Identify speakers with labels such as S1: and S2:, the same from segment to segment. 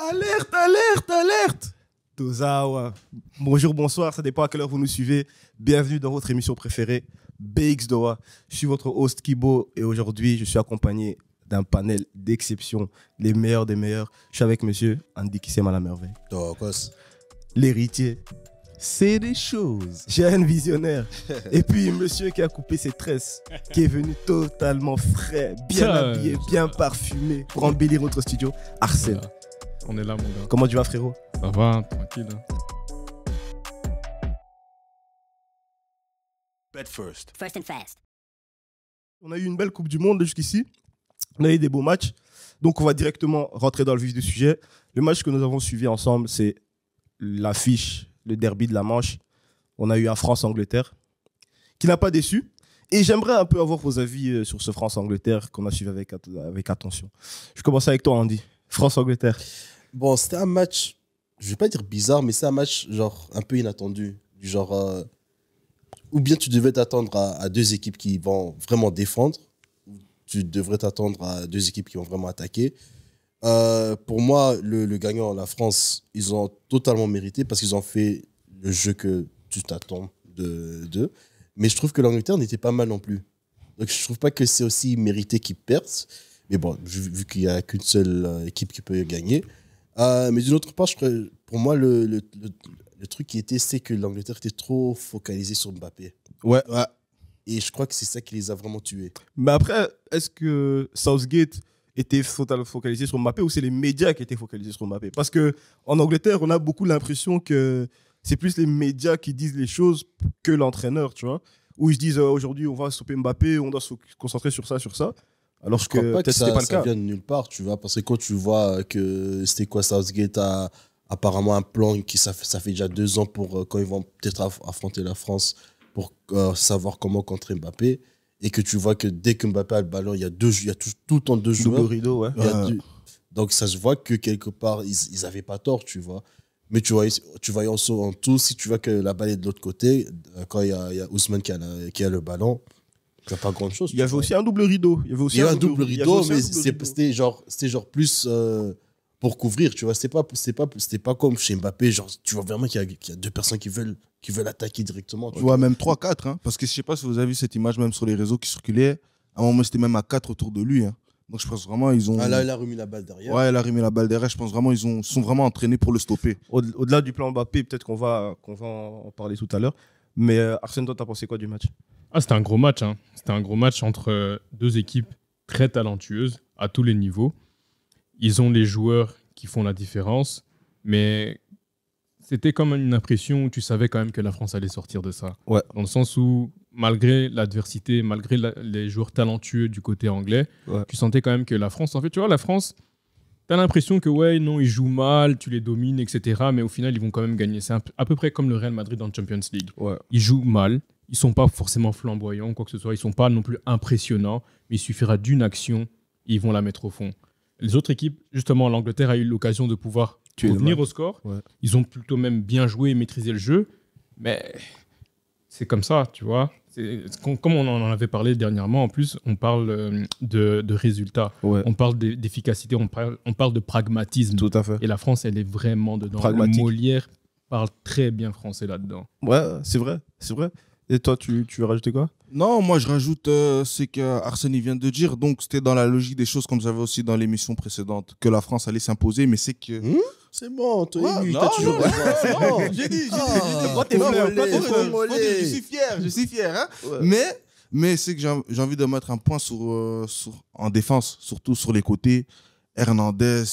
S1: Alerte, alerte, alerte. Tozawa. Bonjour, bonsoir, ça dépend à quelle heure vous nous suivez. Bienvenue dans votre émission préférée, BX Doha. Je suis votre host Kibo et aujourd'hui, je suis accompagné d'un panel d'exception, les meilleurs des meilleurs. Je suis avec monsieur Andy Kissem à la merveille. L'héritier.
S2: C'est des choses.
S1: J'ai un visionnaire. Et puis, monsieur qui a coupé ses tresses, qui est venu totalement frais, bien habillé, bien parfumé pour embellir notre studio, Arsène.
S3: On est là, mon gars.
S1: Comment tu vas, frérot?
S3: Ça va, tranquille.
S2: Bet first.
S4: First and fast.
S1: On a eu une belle Coupe du Monde jusqu'ici. On a eu des beaux matchs. Donc, on va directement rentrer dans le vif du sujet. Le match que nous avons suivi ensemble, c'est l'affiche, le derby de la Manche. On a eu un France-Angleterre qui n'a pas déçu. Et j'aimerais un peu avoir vos avis sur ce France-Angleterre qu'on a suivi avec attention. Je commence avec toi, Andy. France-Angleterre.
S5: Bon, c'était un match, je vais pas dire bizarre, mais c'est un match genre un peu inattendu. Du genre, ou bien tu devais t'attendre à deux équipes qui vont vraiment défendre, ou tu devrais t'attendre à deux équipes qui vont vraiment attaquer. Pour moi, le gagnant, la France, ils ont totalement mérité parce qu'ils ont fait le jeu que tu t'attends d'eux. Mais je trouve que l'Angleterre n'était pas mal non plus. Donc je trouve pas que c'est aussi mérité qu'ils perdent. Mais bon, vu qu'il n'y a qu'une seule équipe qui peut gagner. Mais d'une autre part, pour moi, le truc qui était, c'est que l'Angleterre était trop focalisée sur Mbappé.
S1: Ouais.
S5: Et je crois que c'est ça qui les a vraiment tués.
S1: Mais après, est-ce que Southgate était totalement focalisé sur Mbappé ou c'est les médias qui étaient focalisés sur Mbappé? Parce qu'en Angleterre, on a beaucoup l'impression que c'est plus les médias qui disent les choses que l'entraîneur, tu vois. Où ils se disent aujourd'hui, on va stopper Mbappé, on doit se concentrer sur ça, sur ça. Alors
S5: je crois pas que
S1: c'était pas le
S5: ça
S1: cas.
S5: vient de nulle part, tu vois. Parce que quand tu vois que c'était quoi, Southgate a apparemment un plan qui ça fait déjà 2 ans pour quand ils vont peut-être affronter la France pour savoir comment contrer Mbappé. Et que tu vois que dès que Mbappé a le ballon, il y a tout le temps deux joueurs.
S1: Double rideau, ouais.
S5: Donc ça se voit que quelque part, ils avaient pas tort, tu vois. Mais tu vois en tout, si tu vois que la balle est de l'autre côté, quand il y a Ousmane qui a le ballon, il n'y a pas grand chose.
S1: Il y avait aussi un double rideau. Il y a
S5: un double rideau, mais c'était genre plus pour couvrir, tu vois. C'était pas comme chez Mbappé, genre tu vois vraiment qu'il y a deux personnes qui veulent attaquer directement.
S2: Tu vois, même 3-4, hein, parce que je sais pas si vous avez vu cette image même sur les réseaux qui circulait. À un moment, c'était même à 4 autour de lui. Hein. Donc je pense vraiment ils ont.
S5: Ah là, il a remis la balle derrière.
S2: Ouais, il a remis la balle derrière. Je pense vraiment ils sont vraiment entraînés pour le stopper.
S1: Au-delà du plan Mbappé, peut-être qu'on va en parler tout à l'heure. Mais Arsène, toi, t'as pensé quoi du match?
S3: C'était un gros match. Hein. C'était un gros match entre deux équipes très talentueuses à tous les niveaux. Ils ont les joueurs qui font la différence, mais c'était comme une impression où tu savais quand même que la France allait sortir de ça.
S1: Ouais.
S3: Dans le sens où, malgré l'adversité, malgré les joueurs talentueux du côté anglais,
S1: ouais,
S3: tu sentais quand même que la France... En fait, tu vois, la France, tu as l'impression que, ouais, non, ils jouent mal, tu les domines, etc. Mais au final, ils vont quand même gagner. C'est à peu près comme le Real Madrid en Champions League.
S1: ouais.
S3: Ils jouent mal, ils ne sont pas forcément flamboyants, quoi que ce soit. Ils ne sont pas non plus impressionnants, mais il suffira d'une action et ils vont la mettre au fond. Les autres équipes, justement, l'Angleterre a eu l'occasion de pouvoir revenir au score. Ouais. Ils ont plutôt même bien joué et maîtrisé le jeu. Mais c'est comme ça, tu vois. Comme on en avait parlé dernièrement, en plus, on parle de résultats. Ouais. On parle d'efficacité, on parle de pragmatisme.
S1: Tout à fait.
S3: Et la France, elle est vraiment dedans. Molière parle très bien français là-dedans.
S1: Ouais, c'est vrai. Et toi, tu veux rajouter quoi?
S2: Non, moi je rajoute ce qu'Arsène vient de dire. Donc c'était dans la logique des choses, comme j'avais aussi dans l'émission précédente, que la France allait s'imposer, mais c'est que...
S5: C'est bon, toi,
S2: t'as toujours raison. J'ai dit, moi t'es je suis fier. Hein? Ouais. Mais c'est que j'ai envie de mettre un point en défense, surtout sur les côtés. Hernandez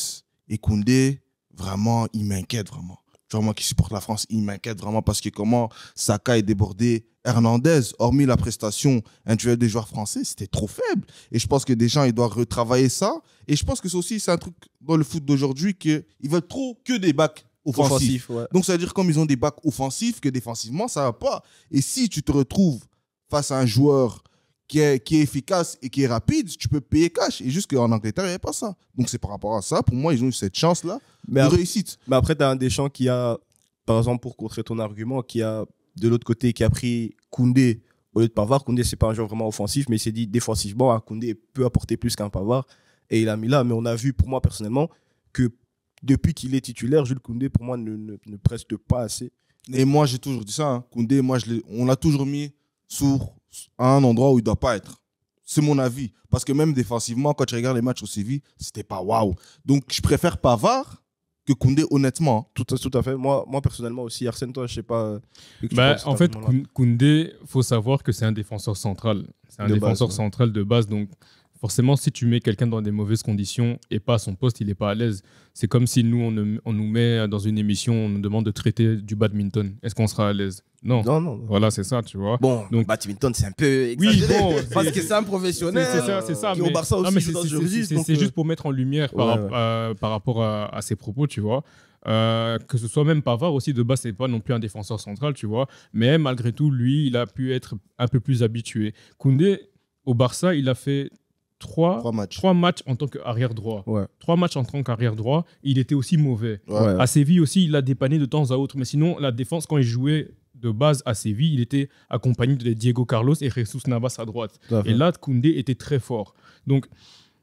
S2: et Koundé, vraiment, ils m'inquiètent vraiment. Genre moi qui supporte la France, il m'inquiète vraiment parce que comment Saka est débordé. Hernandez, hormis la prestation individuelle des joueurs français, c'était trop faible. Et je pense que des gens, ils doivent retravailler ça. Et je pense que c'est un truc dans le foot d'aujourd'hui qu'ils veulent trop que des backs offensifs. Ouais. Donc ça veut dire comme ils ont des backs offensifs, que défensivement, ça va pas. Et si tu te retrouves face à un joueur qui est efficace et qui est rapide, tu peux payer cash. Et juste qu'en Angleterre, il n'y avait pas ça. Donc c'est par rapport à ça, pour moi, ils ont eu cette chance-là de réussite.
S1: Mais après, tu as un Deschamps qui a, par exemple, pour contrer ton argument, qui a de l'autre côté, qui a pris Koundé au lieu de Pavard. Koundé, c'est pas un joueur vraiment offensif, mais il s'est dit défensivement, Koundé peut apporter plus qu'un Pavard. Et il a mis là. Mais on a vu, pour moi, personnellement, que depuis qu'il est titulaire, Jules Koundé, pour moi, ne preste pas assez.
S2: Et moi, j'ai toujours dit ça. Hein. Koundé, on l'a toujours mis à un endroit où il ne doit pas être. C'est mon avis. Parce que même défensivement, quand tu regardes les matchs au Séville, c'était pas waouh. Donc, je préfère Pavard que Koundé, honnêtement.
S1: Tout à fait. Moi, personnellement aussi, Arsène, toi, je sais pas.
S3: En fait, Koundé, il faut savoir que c'est un défenseur central. C'est un défenseur central de base. Donc, forcément, si tu mets quelqu'un dans des mauvaises conditions et pas à son poste, il n'est pas à l'aise. C'est comme si nous, on nous met dans une émission, on nous demande de traiter du badminton. Est-ce qu'on sera à l'aise ? Non. Voilà, c'est ça, tu vois.
S1: Bon, donc, badminton, c'est un peu exagéré.
S3: Oui, bon,
S1: parce que c'est un professionnel.
S3: C'est ça.
S1: Qui au Barça aussi.
S3: C'est juste pour mettre en lumière par rapport à ses propos, tu vois. Que ce soit même Pavard aussi, de base, c'est pas non plus un défenseur central, tu vois. Mais malgré tout, lui, il a pu être un peu plus habitué. Koundé, au Barça, il a fait trois matchs en tant qu'arrière droit.
S1: Ouais.
S3: 3 matchs en tant qu'arrière droit. Il était aussi mauvais.
S1: Ouais.
S3: À Séville aussi, il a dépanné de temps à autre. Mais sinon, la défense, quand il jouait de base à Séville, il était accompagné de Diego Carlos et Jesus Navas à droite. Et là, Koundé était très fort. Donc,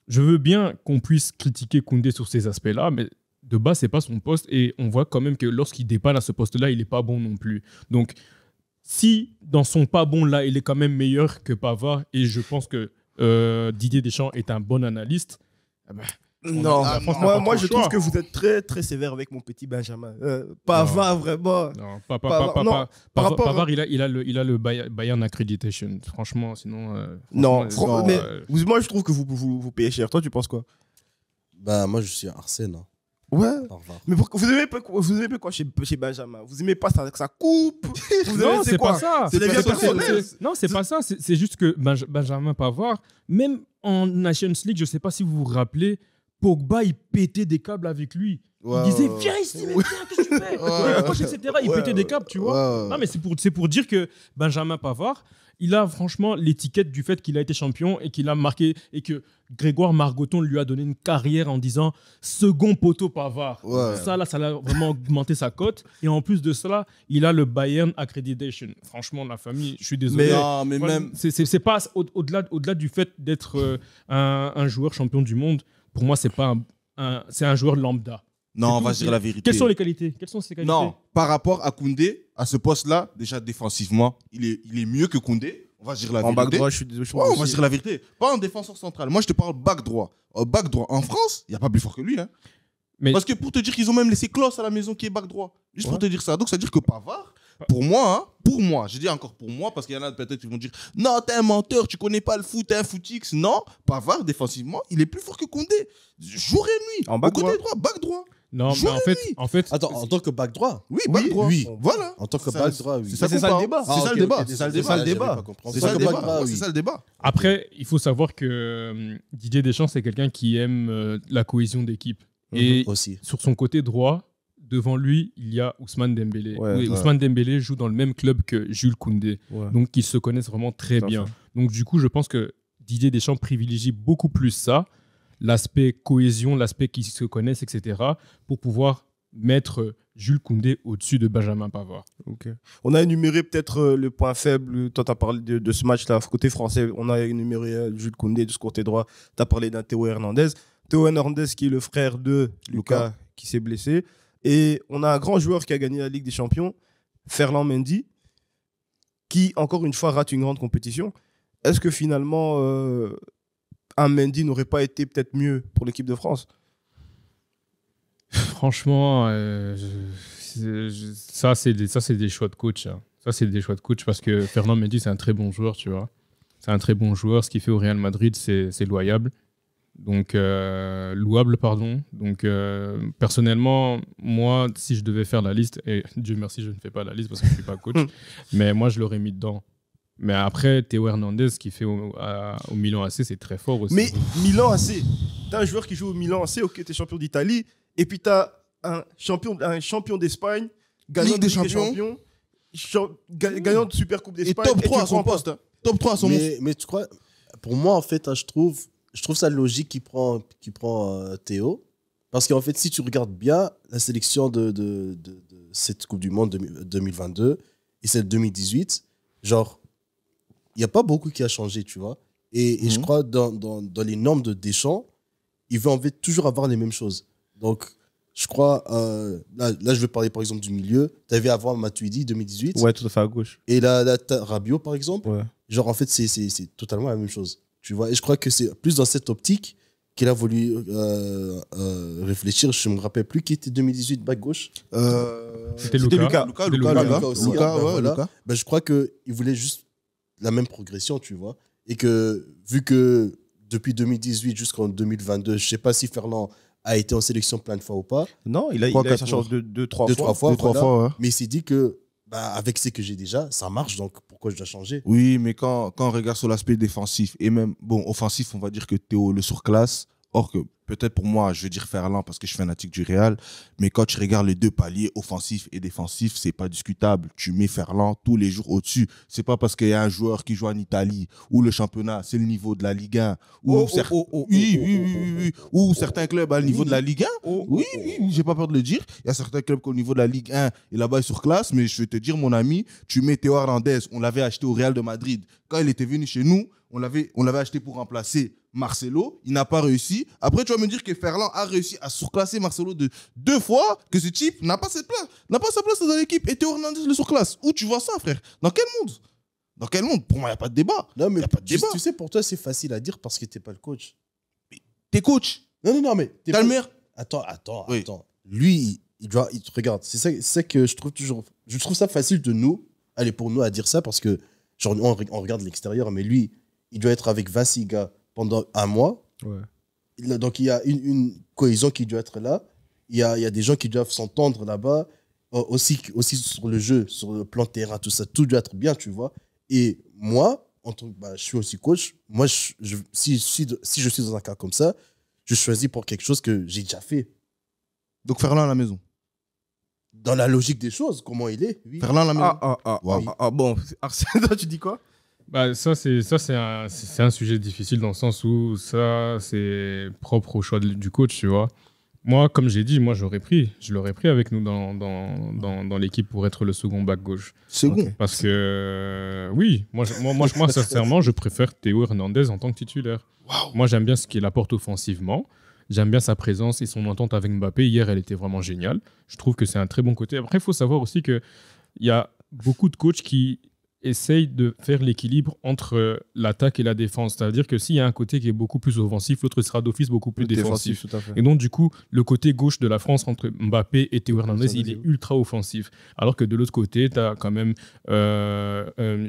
S3: je veux bien qu'on puisse critiquer Koundé sur ces aspects-là, mais de base, c'est pas son poste. Et on voit quand même que lorsqu'il dépanne à ce poste-là, il n'est pas bon non plus. Donc, si dans son pas bon-là, il est quand même meilleur que Pavard, et je pense que Didier Deschamps est un bon analyste.
S1: Moi, je trouve que vous êtes très, très sévère avec mon petit Benjamin. Pavard, vraiment.
S3: Non, Pavard, il a le Bayern Accreditation. Franchement, sinon.
S1: Moi, je trouve que vous payez cher. Toi, tu penses quoi?
S5: Bah, moi, je suis Arsène. Hein.
S1: Ouais. Mais vous aimez pas quoi chez Benjamin? Vous aimez pas sa coupe?
S3: Non, c'est pas ça.
S1: C'est la vie personnelle.
S3: Non, c'est pas ça. C'est juste que Benjamin Pavard, même en Nations League, je sais pas si vous vous rappelez, Pogba, il pétait des câbles avec lui. Il disait, viens ici, mais viens, qu'est-ce que tu fais? Etc. Il pétait des câbles, tu vois. Non, mais c'est pour dire que Benjamin Pavard, il a franchement l'étiquette du fait qu'il a été champion et qu'il a marqué, et que Grégoire Margoton lui a donné une carrière en disant second poteau Pavard. Ça a vraiment augmenté sa cote. Et en plus de cela, il a le Bayern Accreditation. Franchement, la famille, je suis désolé.
S2: Mais même.
S3: C'est pas au-delà du fait d'être un joueur champion du monde. Pour moi, c'est un joueur lambda.
S2: Non, on va dire la vérité.
S3: Quelles sont les qualités? Quelles sont ses qualités?
S2: Non, par rapport à Koundé, à ce poste-là, déjà défensivement, il est mieux que Koundé. On va dire la vérité.
S1: En back droit, je suis désolé.
S2: On va dire la vérité. Pas en défenseur central. Moi, je te parle back droit. Back droit en France, il n'y a pas plus fort que lui. Hein. Parce que pour te dire qu'ils ont même laissé Klaus à la maison qui est back droit. Juste pour te dire ça. Donc, ça veut dire que Pavard, pour moi, je dis encore pour moi, parce qu'il y en a peut-être qui vont dire non, t'es un menteur, tu connais pas le foot, t'es un footix. Non, Pavard, défensivement, il est plus fort que Koundé. Jour et nuit.
S1: En back droit.
S2: Back droit.
S3: Non, mais en fait.
S5: Attends, en tant que back droit?
S2: Oui, back droit.
S5: Oui.
S2: Voilà.
S5: En tant que back droit, oui.
S2: C'est ça le débat.
S5: C'est ça le débat.
S2: C'est ça le débat.
S3: Après, il faut savoir que Didier Deschamps, c'est quelqu'un qui aime la cohésion d'équipe. Et
S5: aussi.
S3: Sur son côté droit, devant lui, il y a Ousmane Dembélé. Ousmane Dembélé joue dans le même club que Jules Koundé. Donc, ils se connaissent vraiment très bien. Donc, du coup, je pense que Didier Deschamps privilégie beaucoup plus ça, l'aspect cohésion, l'aspect qu'ils se connaissent, etc., pour pouvoir mettre Jules Koundé au-dessus de Benjamin Pavard.
S1: Okay. On a énuméré peut-être le point faible. Toi, tu as parlé de ce match-là. Côté français, on a énuméré Jules Koundé de ce côté droit. Tu as parlé d'un Théo Hernandez. Théo Hernandez qui est le frère de Lucas qui s'est blessé. Et on a un grand joueur qui a gagné la Ligue des Champions, Ferland Mendy, qui, encore une fois, rate une grande compétition. Est-ce que finalement, un Mendy n'aurait pas été peut-être mieux pour l'équipe de France?
S3: Franchement, ça, c'est des choix de coach. Hein. Ça, c'est des choix de coach parce que Ferland Mendy, c'est un très bon joueur, tu vois. C'est un très bon joueur. Ce qu'il fait au Real Madrid, c'est loyable. Donc, louable, pardon. Donc, personnellement, moi, si je devais faire la liste, et Dieu merci, je ne fais pas la liste parce que je ne suis pas coach, mais moi, je l'aurais mis dedans. Mais après, Théo Hernandez, ce qu'il fait au Milan AC, c'est très fort aussi.
S1: Mais Milan AC, t'as un joueur qui joue au Milan AC, ok, t'es champion d'Italie, et puis t'as un champion d'Espagne, gagnant de Ligue des Champions, gagnant de Super Coupe d'Espagne.
S2: Et top 3 à son poste. Top 3 à son poste.
S5: Mais tu crois, pour moi, en fait, je trouve ça logique qu'il prend Théo. Parce qu'en fait, si tu regardes bien la sélection de cette Coupe du Monde 2022 et celle de 2018, genre, il n'y a pas beaucoup qui a changé, tu vois. Et je crois dans les normes de Deschamps, il veut en fait toujours avoir les mêmes choses. Donc, je crois, là, je vais parler par exemple du milieu. Tu avais avant Matuidi 2018.
S1: Ouais, tout à fait à gauche.
S5: Et là t'as Rabiot, par exemple.
S1: Ouais.
S5: Genre, en fait, c'est totalement la même chose. Tu vois, et je crois que c'est plus dans cette optique qu'il a voulu réfléchir. Je me rappelle plus qui était 2018 back gauche.
S3: C'était
S1: Lucas.
S5: Lucas aussi.
S2: Lucas,
S5: Ben
S2: ouais,
S5: voilà.
S2: Lucas.
S5: Ben, je crois qu'il voulait juste la même progression, tu vois. Et que, vu que depuis 2018 jusqu'en 2022, je sais pas si Ferland a été en sélection plein de fois ou pas,
S1: Non, il a
S2: Trois,
S1: eu sa
S2: quatre
S1: chance
S2: fois.
S1: deux, trois
S5: deux,
S1: fois.
S5: trois fois,
S2: Deux, trois
S5: voilà.
S2: fois, ouais.
S5: Mais il s'est dit que, bah, avec ce que j'ai déjà, ça marche, donc pourquoi je dois changer?
S2: Oui, mais quand on regarde sur l'aspect défensif et même, bon, offensif, on va dire que Théo le surclasse. Or que peut-être pour moi, je veux dire Ferland parce que je suis fanatique du Real, mais quand tu regardes les deux paliers, offensif et défensif, c'est pas discutable. Tu mets Ferland tous les jours au-dessus. C'est pas parce qu'il y a un joueur qui joue en Italie ou le championnat, c'est le niveau de la Ligue 1. Ou ou certains clubs à le niveau de la Ligue 1. Oui, j'ai pas peur de le dire. Il y a certains clubs qu'au niveau de la Ligue 1, et là-bas, ils surclassent. Mais je vais te dire, mon ami, tu mets Théo Hernandez, on l'avait acheté au Real de Madrid. Quand il était venu chez nous, on l'avait acheté pour remplacer Marcelo. Il n'a pas réussi. Après, tu vas me dire que Ferland a réussi à surclasser Marcelo de 2 fois, que ce type n'a pas cette place, n'a pas sa place dans l'équipe. Et Théo Hernandez le surclasse. Où tu vois ça, frère? Dans quel monde? Dans quel monde? Pour moi, il n'y a pas de débat.
S5: Non, mais
S2: Y a pas de débat.
S5: tu sais, pour toi, c'est facile à dire parce que t'es pas le coach.
S2: T'es coach.
S5: Non, mais t'es
S2: T'as
S5: pas-
S2: le meilleur.
S5: Attends.
S2: Oui.
S5: Lui, il te regarde. C'est ça que je trouve toujours. Je trouve ça facile de nous, allez, pour nous, à dire ça parce que, genre, on regarde l'extérieur, mais lui, il doit être avec Vasiga pendant 1 mois.
S1: Ouais.
S5: Donc, il y a une cohésion qui doit être là. Il y a des gens qui doivent s'entendre là-bas. Aussi sur le jeu, sur le plan de terrain, tout ça, tout doit être bien, tu vois. Et moi, je suis aussi coach. Moi, si je suis dans un cas comme ça, je choisis pour quelque chose que j'ai déjà fait.
S2: Donc Ferland à la maison.
S5: Dans la logique des choses, comment il est, oui.
S2: Ferland à la maison.
S1: Ah, bon. Arsène, toi, tu dis quoi?
S3: Bah, c'est un sujet difficile dans le sens où ça, c'est propre au choix du coach, tu vois. Moi, comme j'ai dit, je l'aurais pris avec nous dans l'équipe pour être le second back gauche.
S2: Second.
S3: Parce que, oui, moi, sincèrement, je préfère Théo Hernandez en tant que titulaire. Moi, j'aime bien ce qu'il apporte offensivement. J'aime bien sa présence et son entente avec Mbappé. Hier, elle était vraiment géniale. Je trouve que c'est un très bon côté. Après, il faut savoir aussi qu'il y a beaucoup de coachs qui essayent de faire l'équilibre entre l'attaque et la défense. C'est-à-dire que s'il y a un côté qui est beaucoup plus offensif, l'autre sera d'office beaucoup plus défensif.
S1: Tout à fait.
S3: Et donc, du coup, le côté gauche de la France entre Mbappé et Théo Hernandez, il est ultra offensif. Alors que de l'autre côté, tu as quand même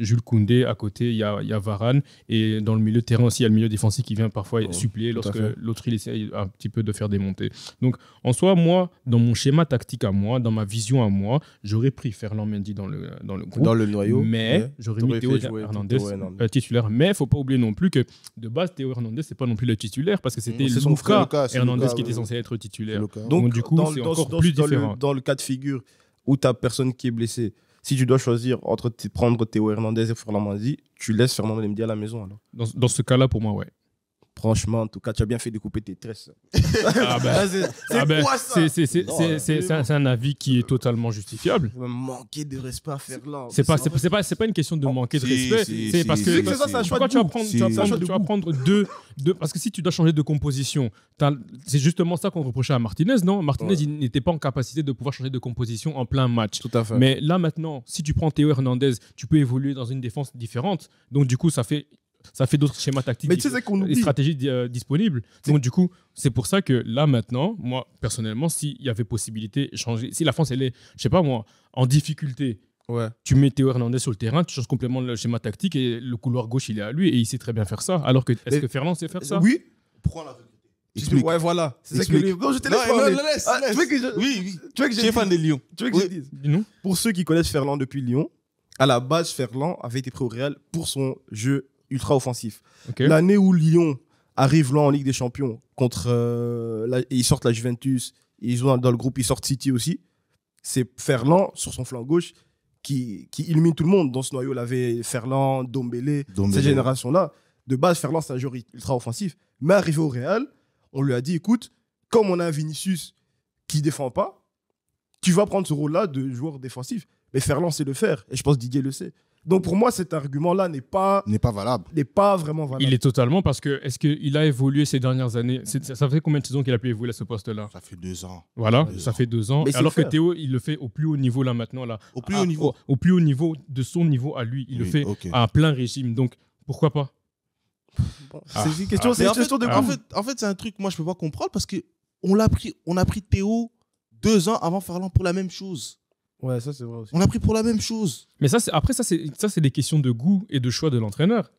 S3: Jules Koundé. À côté, il y a Varane. Et dans le milieu de terrain aussi, il y a le milieu défensif qui vient parfois suppléer lorsque l'autre, il essaye un petit peu de faire des montées. Donc, en soi, moi, dans mon schéma tactique à moi, dans ma vision à moi, j'aurais pris Ferland Mendy dans le groupe.
S1: Dans le noyau.
S3: Mais j'aurais mis
S1: T'aurais
S3: Théo
S1: fait jouer
S3: Hernandez
S1: Théo Hernandez.
S3: titulaire. Mais il ne faut pas oublier non plus que de base, Théo Hernandez, ce n'est pas non plus le titulaire parce que c'était
S1: C'est son
S3: Lucas
S1: frère,
S2: Lucas, c'est
S3: Hernandez
S2: Lucas,
S3: qui était
S2: oui.
S3: censé être titulaire.
S1: Donc,
S3: du coup, c'est encore plus différent.
S1: Dans le cas de figure où tu n'as personne qui est blessé, si tu dois choisir entre prendre Théo Hernandez et Ferland Mendy, tu laisses Ferland Mendy à la maison alors.
S3: Dans ce cas-là, pour moi, ouais.
S1: Franchement, en tout cas, tu as bien fait de couper tes tresses.
S3: Ah ben,
S1: C'est quoi ça?
S3: c'est un avis qui est totalement justifiable.
S1: Manquer de respect à Ferland.
S3: C'est pas une question de manquer de respect. C'est parce que
S1: c'est ça, c'est un choix
S3: pourquoi
S1: de
S3: tu vas
S1: goût.
S3: prendre,
S1: C'est un choix de
S3: tu vas
S1: goût.
S3: prendre deux parce que si tu dois changer de composition, c'est justement ça qu'on reprochait à Martinez, non? Martinez, il n'était pas en capacité de pouvoir changer de composition en plein match.
S1: Tout à fait.
S3: Mais là maintenant, si tu prends Théo Hernandez, tu peux évoluer dans une défense différente. Donc du coup, ça fait d'autres schémas tactiques
S1: Mais tu sais, c'est qu'on
S3: et
S1: oublie.
S3: stratégies disponibles. Donc du coup, c'est pour ça que là maintenant, moi personnellement, s'il y avait possibilité de changer, si la France elle est, je sais pas moi, en difficulté,
S1: Ouais.
S3: tu mets Théo Hernandez sur le terrain, tu changes complètement le schéma tactique et le couloir gauche il est à lui et il sait très bien faire ça. Alors que est-ce
S1: Mais-
S3: que Ferland sait faire ça?
S1: Oui.
S2: Pourquoi on l'a recruté?
S1: Explique. Ouais, voilà. C'est ça que
S2: Explique.
S1: non, je te
S2: Non,
S1: laisse
S2: non,
S1: parler.
S2: laisse,
S1: Ah,
S2: laisse.
S1: tu veux que je...
S2: Oui.
S1: Tu veux que je
S2: J'ai
S1: dise-
S2: fan des Lions.
S1: Tu veux que je dise
S3: Dis-nous.
S1: Pour ceux qui connaissent Ferland depuis Lyon, à la base, Ferland avait été pris au Real pour son jeu ultra offensif.
S3: Ok.
S1: L'année où Lyon arrive là en Ligue des Champions, contre, ils sortent la Juventus, ils jouent dans le groupe, ils sortent City aussi, c'est Ferland sur son flanc gauche qui illumine tout le monde. Dans ce noyau, il avait Ferland, Dombele, cette génération-là. De base, Ferland, c'est un joueur ultra offensif. Mais arrivé au Real, on lui a dit, écoute, comme on a un Vinicius qui défend pas, tu vas prendre ce rôle-là de joueur défensif. Mais Ferland sait le faire. Et je pense que Didier le sait. Donc pour moi, cet argument-là n'est pas
S2: valable.
S1: N'est pas vraiment valable.
S3: Il est totalement parce que est-ce qu'il a évolué ces dernières années? Ça fait combien de saisons qu'il a pu évoluer à ce poste-là?
S2: Ça fait 2 ans.
S3: Voilà, ça fait 2 ans.
S1: Mais
S3: Alors que Théo, il le fait au plus haut niveau là maintenant. Là.
S2: Au plus haut niveau.
S3: Au plus haut niveau de son niveau à lui. Il le fait à plein régime. Donc pourquoi pas?
S1: Bon, c'est une question, c'est une question de goût.
S2: En fait, c'est un truc, moi, je peux pas comprendre parce qu'on a pris Théo 2 ans avant Ferland pour la même chose.
S1: Ouais, ça c'est vrai aussi.
S2: On l'a pris pour la même chose.
S3: Mais ça, c'est des questions de goût et de choix de l'entraîneur.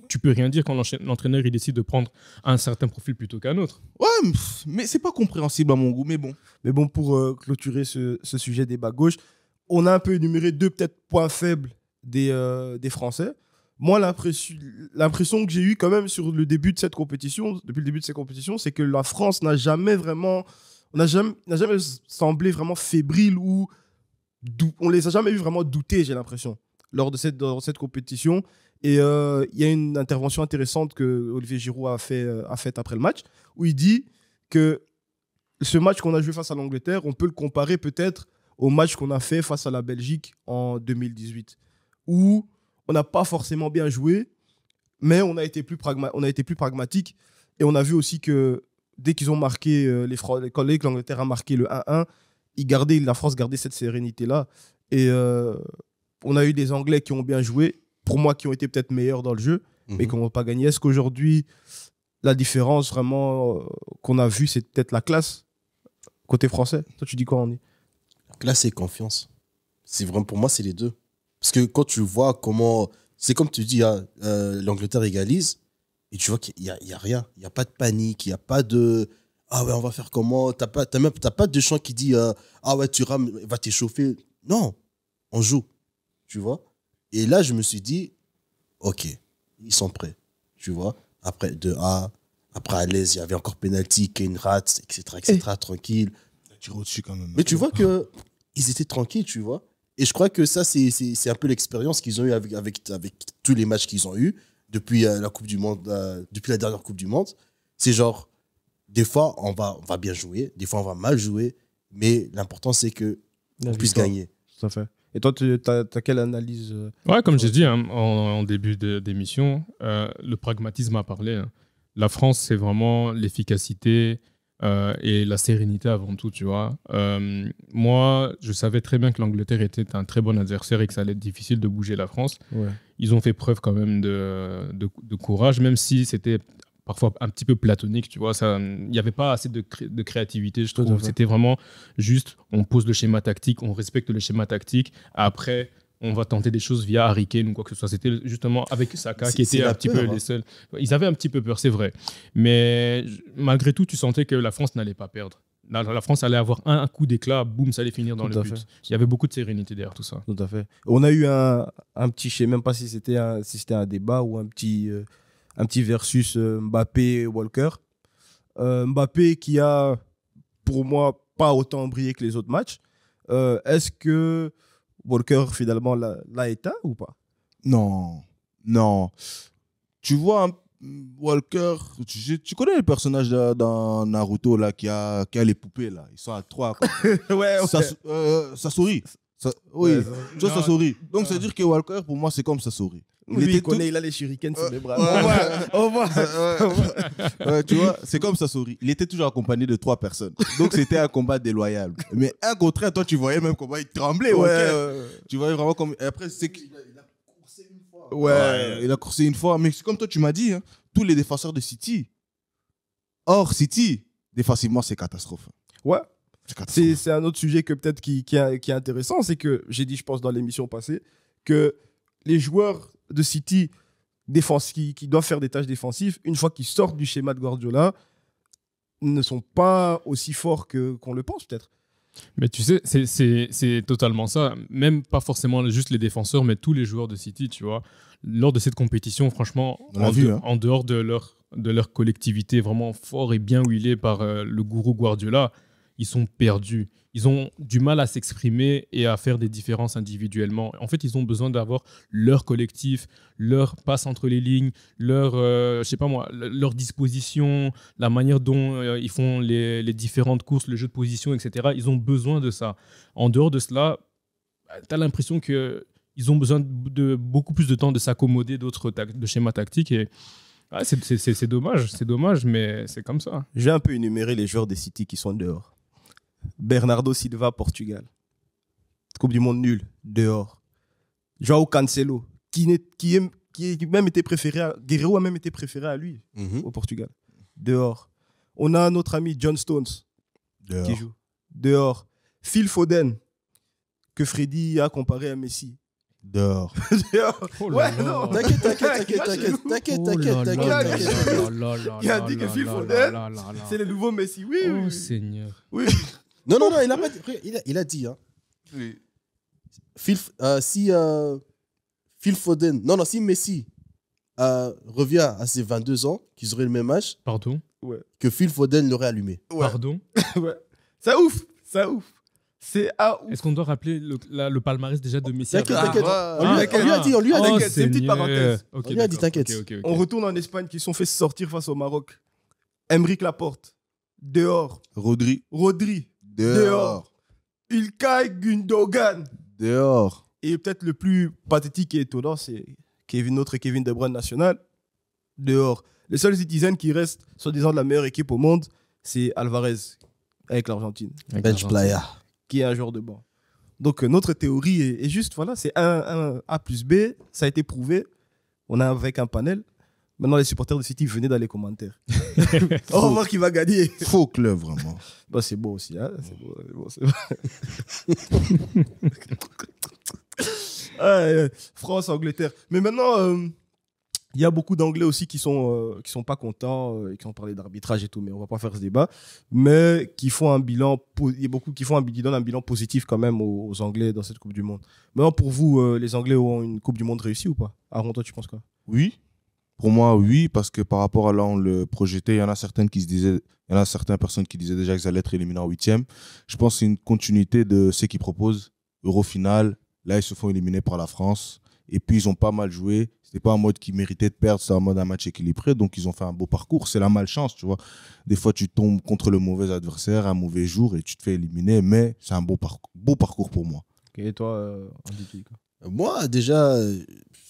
S3: Tu peux rien dire quand l'entraîneur il décide de prendre un certain profil plutôt qu'un autre.
S2: Ouais, mais c'est pas compréhensible à mon goût, mais bon.
S1: Mais bon, pour clôturer ce sujet débat gauche, on a un peu énuméré 2 peut-être points faibles des Français. Moi, l'impression que j'ai eue quand même sur le début de cette compétition, depuis le début de cette compétition, c'est que la France n'a jamais semblé vraiment fébrile ou on les a jamais vu vraiment douter, j'ai l'impression, lors de cette compétition. Et il y a une intervention intéressante que Olivier Giroud a faite après le match, où il dit que ce match qu'on a joué face à l'Angleterre, on peut le comparer peut-être au match qu'on a fait face à la Belgique en 2018, où on n'a pas forcément bien joué, mais on a été plus pragmatique. Et on a vu aussi que dès qu'ils ont marqué, quand l'Angleterre a marqué le 1-1, la France gardait cette sérénité-là. Et on a eu des Anglais qui ont bien joué, pour moi qui ont été peut-être meilleurs dans le jeu, mais qui n'ont pas gagné. Est-ce qu'aujourd'hui, la différence vraiment qu'on a vue, c'est peut-être la classe côté français? Toi, tu dis quoi, Andy?
S5: Classe et confiance. Pour moi, c'est les deux. Parce que quand tu vois comment... C'est comme tu dis, l'Angleterre égalise, et tu vois qu'il n'y a rien. Il n'y a pas de panique, il n'y a pas de... Ah ouais, on va faire comment? T'as pas de chant qui dit ah ouais, tu rames, va t'échauffer. Non, on joue, tu vois. Et là, je me suis dit, ok, ils sont prêts, tu vois. Après, après à l'aise, il y avait encore penalty, Kane rate, etc., tranquille.
S2: Tu au-dessus quand même.
S5: Mais tu vois qu'ils étaient tranquilles, tu vois. Et je crois que ça, c'est un peu l'expérience qu'ils ont eu avec tous les matchs qu'ils ont eu depuis la Coupe du Monde, depuis la dernière Coupe du Monde. C'est genre, des fois, on va bien jouer, des fois, on va mal jouer, mais l'important, c'est qu'on puisse gagner.
S1: Tout à fait. Et toi, tu as quelle analyse
S3: Ouais, comme j'ai dit en début d'émission, le pragmatisme a parlé. Hein. La France, c'est vraiment l'efficacité et la sérénité avant tout, tu vois. Moi, je savais très bien que l'Angleterre était un très bon adversaire et que ça allait être difficile de bouger la France. Ouais. Ils ont fait preuve quand même de courage, même si c'était parfois un petit peu platonique, tu vois. Il n'y avait pas assez de créativité, je trouve. C'était vraiment juste, on pose le schéma tactique, on respecte le schéma tactique. Après, on va tenter des choses via Harry Kane ou quoi que ce soit. C'était justement avec Saka qui était un petit peu les seuls. Ils avaient un petit peu peur, c'est vrai. Mais malgré tout, tu sentais que la France n'allait pas perdre. La France allait avoir un coup d'éclat, boum, ça allait finir dans le but. Il y avait beaucoup de sérénité derrière tout ça.
S1: Tout à fait. On a eu un petit, je ne sais même pas si c'était un débat ou un petit versus Mbappé et Walker. Mbappé qui a, pour moi, pas autant brillé que les autres matchs. Est-ce que Walker, finalement, l'a éteint ou pas?
S2: Non. Tu vois, Walker, tu connais le personnage dans Naruto là, qui a les poupées, là. Ils sont à 3.
S1: Ouais.
S2: Sasori. Oui, Sasori. Donc, ça veut dire que Walker, pour moi, c'est comme Sasori.
S1: Il a les shurikens sur les bras. Au revoir.
S2: Ouais, tu vois, c'est comme Sasori. Il était toujours accompagné de 3 personnes. Donc, c'était un combat déloyal. Mais un contre un, toi, tu voyais même comment il tremblait. Tu voyais vraiment comme... Et après, c'est qu'il a coursé une fois. Ouais, il a coursé une fois. Mais c'est comme toi, tu m'as dit, hein, tous les défenseurs de City, hors City, défensivement, c'est catastrophe.
S1: Ouais. C'est un autre sujet que peut-être qui est intéressant. C'est que, j'ai dit, je pense, dans l'émission passée, que les joueurs de City qui doivent faire des tâches défensives, une fois qu'ils sortent du schéma de Guardiola, ne sont pas aussi forts qu'on le pense peut-être.
S3: Mais tu sais, c'est totalement ça. Même pas forcément juste les défenseurs, mais tous les joueurs de City, tu vois. Lors de cette compétition, franchement, en dehors de leur collectivité vraiment fort et bien huilée par le gourou Guardiola, ils sont perdus. Ils ont du mal à s'exprimer et à faire des différences individuellement. En fait, ils ont besoin d'avoir leur collectif, leur passe entre les lignes, leur, je sais pas moi, leur disposition, la manière dont ils font les différentes courses, le jeu de position, etc. Ils ont besoin de ça. En dehors de cela, tu as l'impression qu'ils ont besoin de beaucoup plus de temps de s'accommoder de schémas tactiques. Et c'est dommage, mais c'est comme ça.
S1: Je vais un peu énumérer les joueurs des City qui sont dehors. Bernardo Silva, Portugal. Coupe du monde nul, dehors. Joao Cancelo, qui même été préféré Guerrero a même été préféré à lui au Portugal. Dehors. On a notre ami John Stones qui joue. Dehors. Phil Foden, que Freddy a comparé à Messi.
S2: Dehors.
S3: Oh
S1: Ouais,
S3: là
S1: non.
S3: là.
S5: T'inquiète.
S1: Il a dit que Phil Foden, c'est le nouveau Messi. Oui,
S3: Oh
S1: oui.
S3: Seigneur.
S1: Oui.
S5: Non, il a pas dit. Il a dit, hein.
S2: Oui.
S5: Si Phil Foden, si Messi revient à ses 22 ans, qu'ils auraient le même âge,
S3: Pardon.
S5: que Phil Foden l'aurait allumé.
S1: Ouais.
S3: Pardon.
S1: Ouais. Ça ouf. C'est à ouf.
S3: Est-ce qu'on doit rappeler le palmarès déjà de Messi?
S5: T'inquiète.
S1: Ah,
S5: On lui a dit.
S1: T'inquiète, c'est une petite parenthèse.
S3: Ok,
S5: On lui a dit,
S3: d'accord.
S5: t'inquiète.
S3: Ok.
S1: On retourne en Espagne qui sont fait sortir face au Maroc. Emeric Laporte, dehors.
S2: Rodri.
S1: Dehors. Ilkay Gundogan.
S2: Dehors.
S1: Et peut-être le plus pathétique et étonnant, c'est notre Kevin De Bruyne national. Dehors. Le seul citizen qui reste, soi-disant, de la meilleure équipe au monde, c'est Alvarez, avec l'Argentine,
S5: Bench player.
S1: qui est un joueur de banc. Donc, notre théorie est juste, voilà, c'est un A plus B, ça a été prouvé. On a avec un panel. Maintenant, les supporters de City, venez dans les commentaires. On va voir qui va gagner.
S2: Faux club, vraiment.
S1: Bah, c'est beau aussi. Hein, c'est beau. France, Angleterre. Mais maintenant, il y a beaucoup d'Anglais aussi qui sont pas contents et qui ont parlé d'arbitrage et tout, mais on va pas faire ce débat. Mais qui font un bilan, il y a beaucoup qui donnent un bilan positif quand même aux Anglais dans cette Coupe du Monde. Maintenant, pour vous, les Anglais ont une Coupe du Monde réussie ou pas? Aaron, toi, tu penses quoi?
S2: Oui. Pour moi, oui, parce que par rapport à là, on le projetait, il y en a certaines certaines personnes qui disaient déjà qu'ils allaient être éliminés en 8e. Je pense que c'est une continuité de ce qu'ils proposent. Euro final, là, ils se font éliminer par la France. Et puis, ils ont pas mal joué. C'était pas un mode qui méritait de perdre, c'est un mode un match équilibré. Donc, ils ont fait un beau parcours. C'est la malchance, tu vois. Des fois, tu tombes contre le mauvais adversaire, un mauvais jour, et tu te fais éliminer. Mais c'est un beau parcours pour moi.
S1: Et toi, Andy,
S5: Moi, déjà,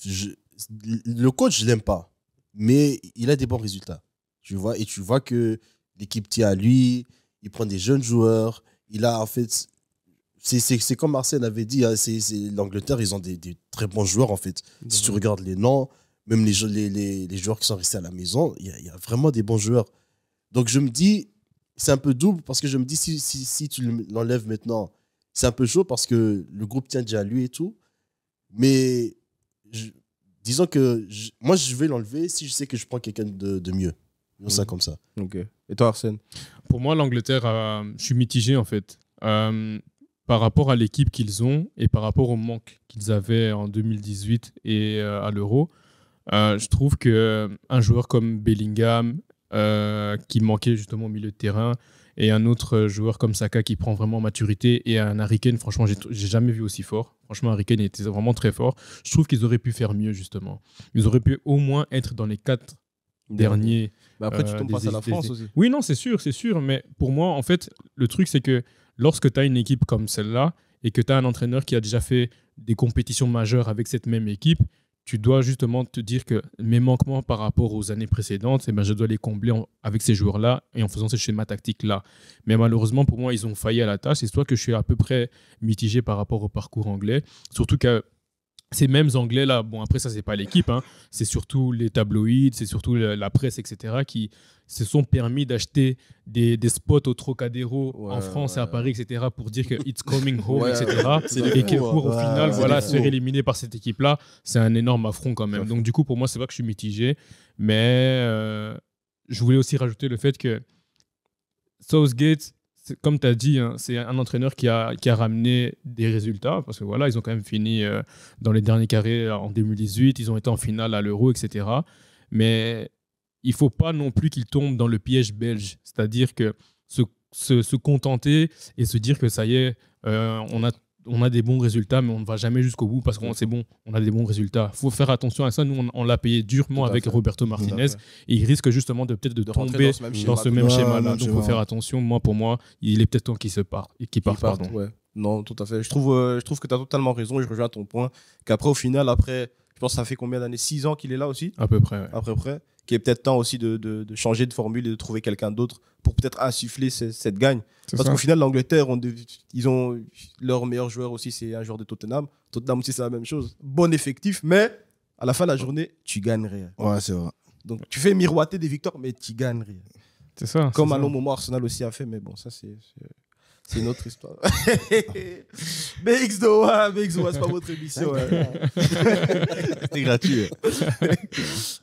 S5: le coach, je l'aime pas. Mais il a des bons résultats. Tu vois, et tu vois que l'équipe tient à lui, il prend des jeunes joueurs. Il a, en fait, c'est comme Arsène avait dit, hein, l'Angleterre, ils ont des très bons joueurs, en fait. Si tu regardes les noms, même les joueurs qui sont restés à la maison, il y a vraiment des bons joueurs. Donc, je me dis, c'est un peu double parce que je me dis, si tu l'enlèves maintenant, c'est un peu chaud parce que le groupe tient déjà à lui et tout. Mais disons que moi, je vais l'enlever si je sais que je prends quelqu'un de mieux. Disons ça comme ça.
S1: Ok. Et toi, Arsène?
S3: Pour moi, l'Angleterre, je suis mitigé en fait. Par rapport à l'équipe qu'ils ont et par rapport au manque qu'ils avaient en 2018 et à l'Euro, je trouve qu'un joueur comme Bellingham, qui manquait justement au milieu de terrain, et un autre joueur comme Saka qui prend vraiment maturité, et un Harry Kane, franchement, j'ai jamais vu aussi fort. Franchement, Harry Kane était vraiment très fort. Je trouve qu'ils auraient pu faire mieux, justement. Ils auraient pu au moins être dans les 4 derniers.
S1: Bah après, tu tombes face à la France aussi.
S3: Oui, non, c'est sûr. Mais pour moi, en fait, le truc, c'est que lorsque tu as une équipe comme celle-là et que tu as un entraîneur qui a déjà fait des compétitions majeures avec cette même équipe, tu dois justement te dire que mes manquements par rapport aux années précédentes, eh ben, je dois les combler avec ces joueurs-là et en faisant ces schémas tactiques-là. Mais malheureusement, pour moi, ils ont failli à la tâche. Et c'est toi que je suis à peu près mitigé par rapport au parcours anglais. Surtout que ces mêmes Anglais-là, bon, après, ça, c'est pas l'équipe, hein, c'est surtout les tabloïds, c'est surtout la presse, etc., qui se sont permis d'acheter des spots au Trocadéro en France et à Paris, etc., pour dire que it's coming home, etc. Et que pour, au final, voilà, se faire éliminer par cette équipe-là, c'est un énorme affront quand même. Donc, du coup, pour moi, c'est vrai que je suis mitigé, mais je voulais aussi rajouter le fait que Southgate, comme tu as dit, hein, c'est un entraîneur qui a ramené des résultats, parce que voilà, ils ont quand même fini dans les derniers carrés en 2018, ils ont été en finale à l'Euro, etc. Mais il ne faut pas non plus qu'il tombe dans le piège belge, c'est-à-dire que ce se contenter et se dire que ça y est, on a des bons résultats, mais on ne va jamais jusqu'au bout parce qu'on c'est bon, on a des bons résultats. Il faut faire attention à ça. Nous, on l'a payé durement avec Roberto Martinez et il risque justement de tomber dans ce même schéma-là. Donc, il faut faire attention. Pour moi, il est peut-être temps qu'il parte.
S1: Ouais. Non, tout à fait. Je trouve que tu as totalement raison et je rejoins ton point. Qu'après, au final, je pense que ça fait combien d'années 6 ans qu'il est là aussi
S3: à peu près. Ouais.
S1: À peu près. Qu'il est peut-être temps aussi de changer de formule et de trouver quelqu'un d'autre pour peut-être insuffler cette gagne. Parce qu'au final, l'Angleterre, ils ont leur meilleur joueur aussi, c'est un joueur de Tottenham. Tottenham aussi, c'est la même chose. Bon effectif, mais à la fin de la journée, tu gagnes rien.
S2: Ouais, c'est vrai.
S1: Donc, tu fais miroiter des victoires, mais tu gagnes rien.
S3: C'est ça.
S1: Comme à long moment, Arsenal aussi a fait, mais bon, ça, c'est une autre histoire. BX Doha, c'est pas votre émission.
S2: C'était gratuit.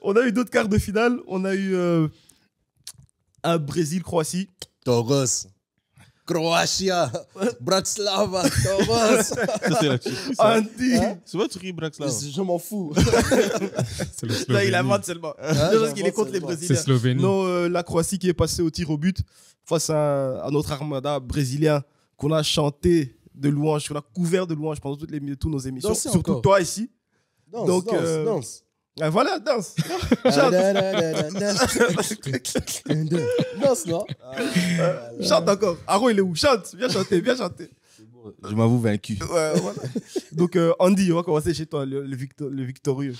S1: On a eu d'autres quarts de finale. On a eu un Brésil-Croatie.
S5: Toros. Croatia. Bratislava. Toros.
S2: Ça, c'est là-dessus.
S1: Andy.
S2: C'est pas Turquie, Bratislava.
S5: Je m'en fous.
S1: Là, il invente seulement. Parce qu'il est contre les Brésiliens.
S3: C'est Slovénie.
S1: Non, la Croatie qui est passée au tir au but face à notre armada brésilien qu'on a chanté de louanges, qu'on a couvert de louanges pendant toutes nos émissions.
S5: Dansez
S1: surtout
S5: encore.
S1: toi ici.
S5: Danse.
S1: Voilà, danse.
S5: Danse, non?
S1: Chante encore. Aro, il est où? Chante. Viens chanter.
S2: Je m'avoue vaincu.
S1: Ouais, voilà. Donc, Andy, on va commencer chez toi, le victorieux.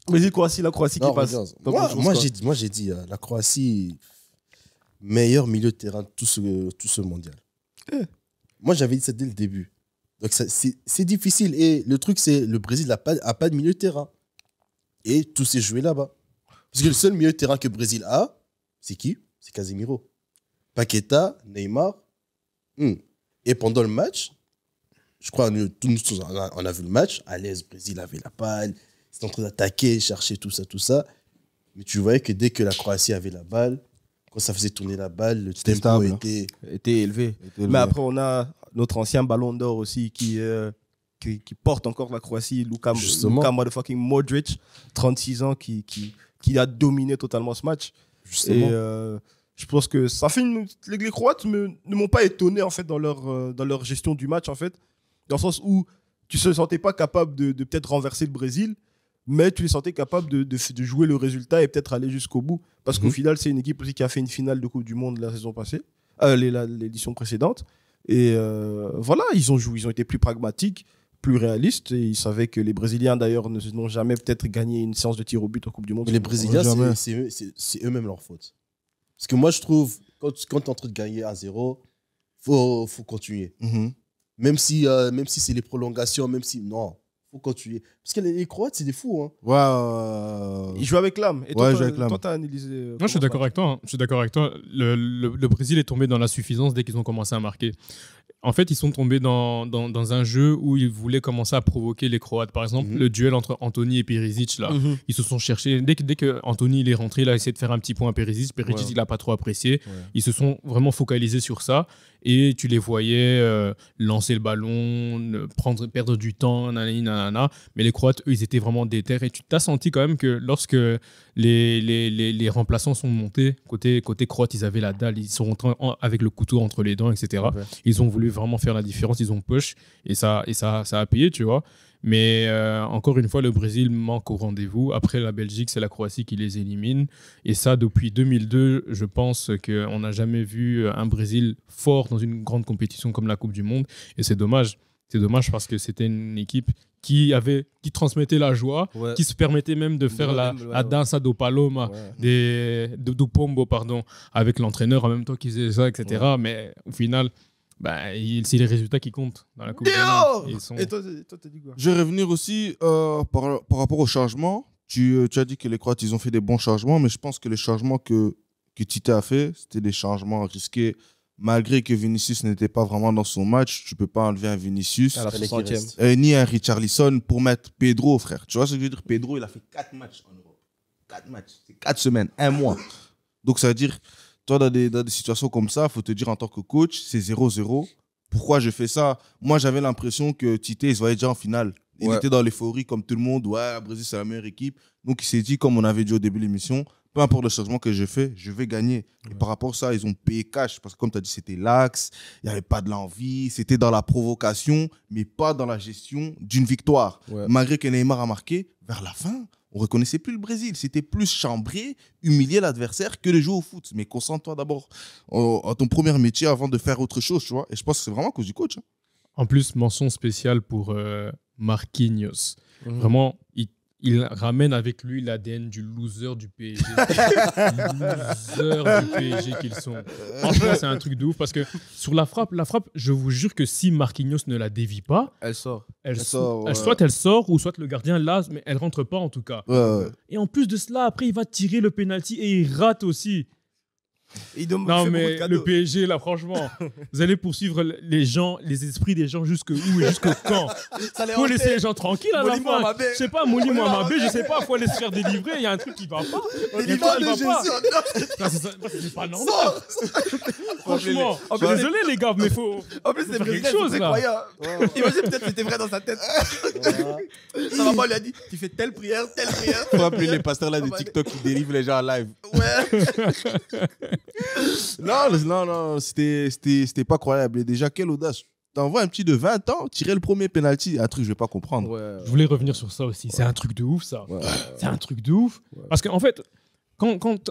S1: Brésil-Croatie, la Croatie qui passe.
S5: Moi, j'ai dit la Croatie, meilleur milieu de terrain de tout ce mondial. Moi, j'avais dit ça dès le début. Donc, c'est difficile. Et le truc, c'est le Brésil n'a pas de milieu de terrain. Et tout s'est joué là-bas. Parce que le seul milieu de terrain que le Brésil a, c'est qui? C'est Casemiro. Paqueta, Neymar. Et pendant le match, je crois tous on a vu le match. À l'aise, le Brésil avait la balle. C'était en train d'attaquer, chercher tout ça. Mais tu voyais que dès que la Croatie avait la balle, quand ça faisait tourner la balle, le tempo
S2: stable,
S1: était élevé. Mais après, on a notre ancien ballon d'or aussi qui porte encore la Croatie, Luka motherfucking Modric, 36 ans, qui a dominé totalement ce match.
S5: Justement.
S1: Et je pense que ça fait les Croates ne m'ont pas étonné en fait dans leur gestion du match en fait, dans le sens où tu ne te sentais pas capable de peut-être renverser le Brésil, mais tu les sentais capables de jouer le résultat et peut-être aller jusqu'au bout. Parce qu'au final, c'est une équipe aussi qui a fait une finale de Coupe du Monde la saison passée, l'édition précédente. Et voilà, ils ont été plus pragmatiques, plus réalistes. Et ils savaient que les Brésiliens, d'ailleurs, n'ont jamais peut-être gagné une séance de tir au but en Coupe du Monde.
S5: Mais les Brésiliens, c'est eux-mêmes leur faute. Parce que moi, je trouve, quand tu es en train de gagner 1-0, faut continuer. Même si c'est les prolongations, non. Faut continuer. Parce que les Croates, c'est des fous. Hein.
S1: Ils jouent avec l'âme. Et toi, t'as analysé.
S3: Non, je suis d'accord avec toi. Le Brésil est tombé dans la suffisance dès qu'ils ont commencé à marquer. En fait, ils sont tombés dans un jeu où ils voulaient commencer à provoquer les Croates. Par exemple, le duel entre Anthony et Perisic, là, ils se sont cherchés. Dès que Anthony il est rentré, il a essayé de faire un petit point à Perisic. Perisic, il n'a pas trop apprécié. Ouais. Ils se sont vraiment focalisés sur ça. Et tu les voyais lancer le ballon, perdre du temps, nanana. Mais les Croates, eux, ils étaient vraiment déter. Et tu t'as senti quand même que lorsque les remplaçants sont montés, côté croate, ils avaient la dalle. Ils sont rentrés avec le couteau entre les dents, etc. Okay. Ils ont voulu vraiment faire la différence. Ils ont push. Et ça a payé, tu vois. Mais encore une fois, le Brésil manque au rendez-vous. Après la Belgique, c'est la Croatie qui les élimine. Et ça, depuis 2002, je pense qu'on n'a jamais vu un Brésil fort dans une grande compétition comme la Coupe du Monde. Et c'est dommage. C'est dommage parce que c'était une équipe qui transmettait la joie, qui se permettait même de faire la danza do paloma, do pombo, avec l'entraîneur en même temps qu'il faisait ça, etc. Ouais. Mais au final... c'est les résultats qui comptent dans la Coupe du Monde.
S1: Et toi, t'as dit quoi?
S2: Je vais revenir aussi par rapport aux changements. Tu as dit que les Croates, ils ont fait des bons changements, mais je pense que les changements que Tite a fait, c'était des changements risqués. Malgré que Vinicius n'était pas vraiment dans son match, tu ne peux pas enlever un Vinicius ni un Richarlison pour mettre Pedro, frère. Tu vois ce que je veux dire? Pedro, il a fait 4 matchs en Europe. 4 matchs. C'est 4 semaines, 1 mois. Donc, ça veut dire... Toi, dans des situations comme ça, il faut te dire en tant que coach, c'est 0-0. Pourquoi je fais ça? Moi, j'avais l'impression que Tite, il se voyait déjà en finale. Il était dans l'euphorie comme tout le monde. Ouais, le Brésil, c'est la meilleure équipe. Donc, il s'est dit, comme on avait dit au début de l'émission, peu importe le changement que je fais, je vais gagner. Et par rapport à ça, ils ont payé cash. Parce que comme tu as dit, c'était l'axe, il n'y avait pas de l'envie, c'était dans la provocation, mais pas dans la gestion d'une victoire.
S1: Ouais.
S2: Malgré que Neymar a marqué, vers la fin, on ne reconnaissait plus le Brésil. C'était plus chambrer, humilier l'adversaire que de jouer au foot. Mais concentre-toi d'abord à ton premier métier avant de faire autre chose, tu vois. Et je pense que c'est vraiment à cause du coach. Hein.
S3: En plus, mention spéciale pour Marquinhos. Vraiment, il ramène avec lui l'ADN du loser du PSG. Loser du PSG qu'ils sont. Franchement, c'est un truc de ouf parce que sur la frappe, je vous jure que si Marquinhos ne la dévie pas,
S1: Elle sort.
S3: soit elle sort ou soit le gardien l'a, mais elle rentre pas en tout cas.
S2: Ouais.
S3: Et en plus de cela, après, il va tirer le penalty et il rate aussi. Non, mais le PSG, là, franchement, vous allez poursuivre les gens, les esprits des gens jusque où et jusque quand? Faut laisser les gens tranquilles à la fin. Je sais pas, Mouli Mouamabé, je sais pas, faut aller se faire délivrer. Il y a un truc qui va pas. Il va pas. C'est pas normal. Franchement, désolé les gars, mais faut.
S1: En plus,
S3: faire quelque chose là.
S1: Imagine peut-être que c'était vrai dans sa tête. Sa maman lui a dit tu fais telle prière, telle prière.
S2: Faut appeler les pasteurs là de TikTok qui délivrent les gens en live.
S1: Ouais.
S2: Non, c'était pas croyable. Et déjà, quelle audace. T'envoies un petit de 20 ans, tirer le premier penalty, un truc que je vais pas comprendre.
S1: Ouais.
S3: Je voulais revenir sur ça aussi. C'est un truc de ouf, ça.
S1: Ouais.
S3: C'est un truc de ouf. Parce qu'en fait, quand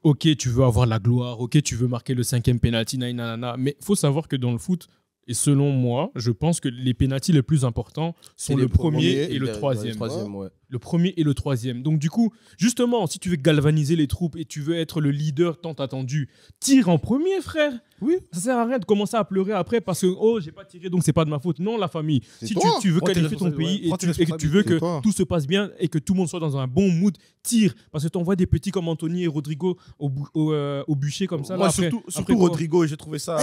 S3: ok, tu veux avoir la gloire, ok, tu veux marquer le 5e penalty, nanana, mais il faut savoir que dans le foot, et selon moi, je pense que les penaltys les plus importants sont le premier et le troisième. Le premier et le troisième. Donc du coup, justement, si tu veux galvaniser les troupes et tu veux être le leader tant attendu, tire en premier, frère. Oui. Ça sert à rien de commencer à pleurer après parce que oh, j'ai pas tiré donc c'est pas de ma faute. Non, la famille. Si tu veux qualifier ton pays et que tu veux que tout se passe bien et que tout le monde soit dans un bon mood, tire. Parce que tu envoies des petits comme Anthony et Rodrigo au bûcher comme ça.
S1: Moi,
S3: là,
S1: surtout Rodrigo, j'ai trouvé ça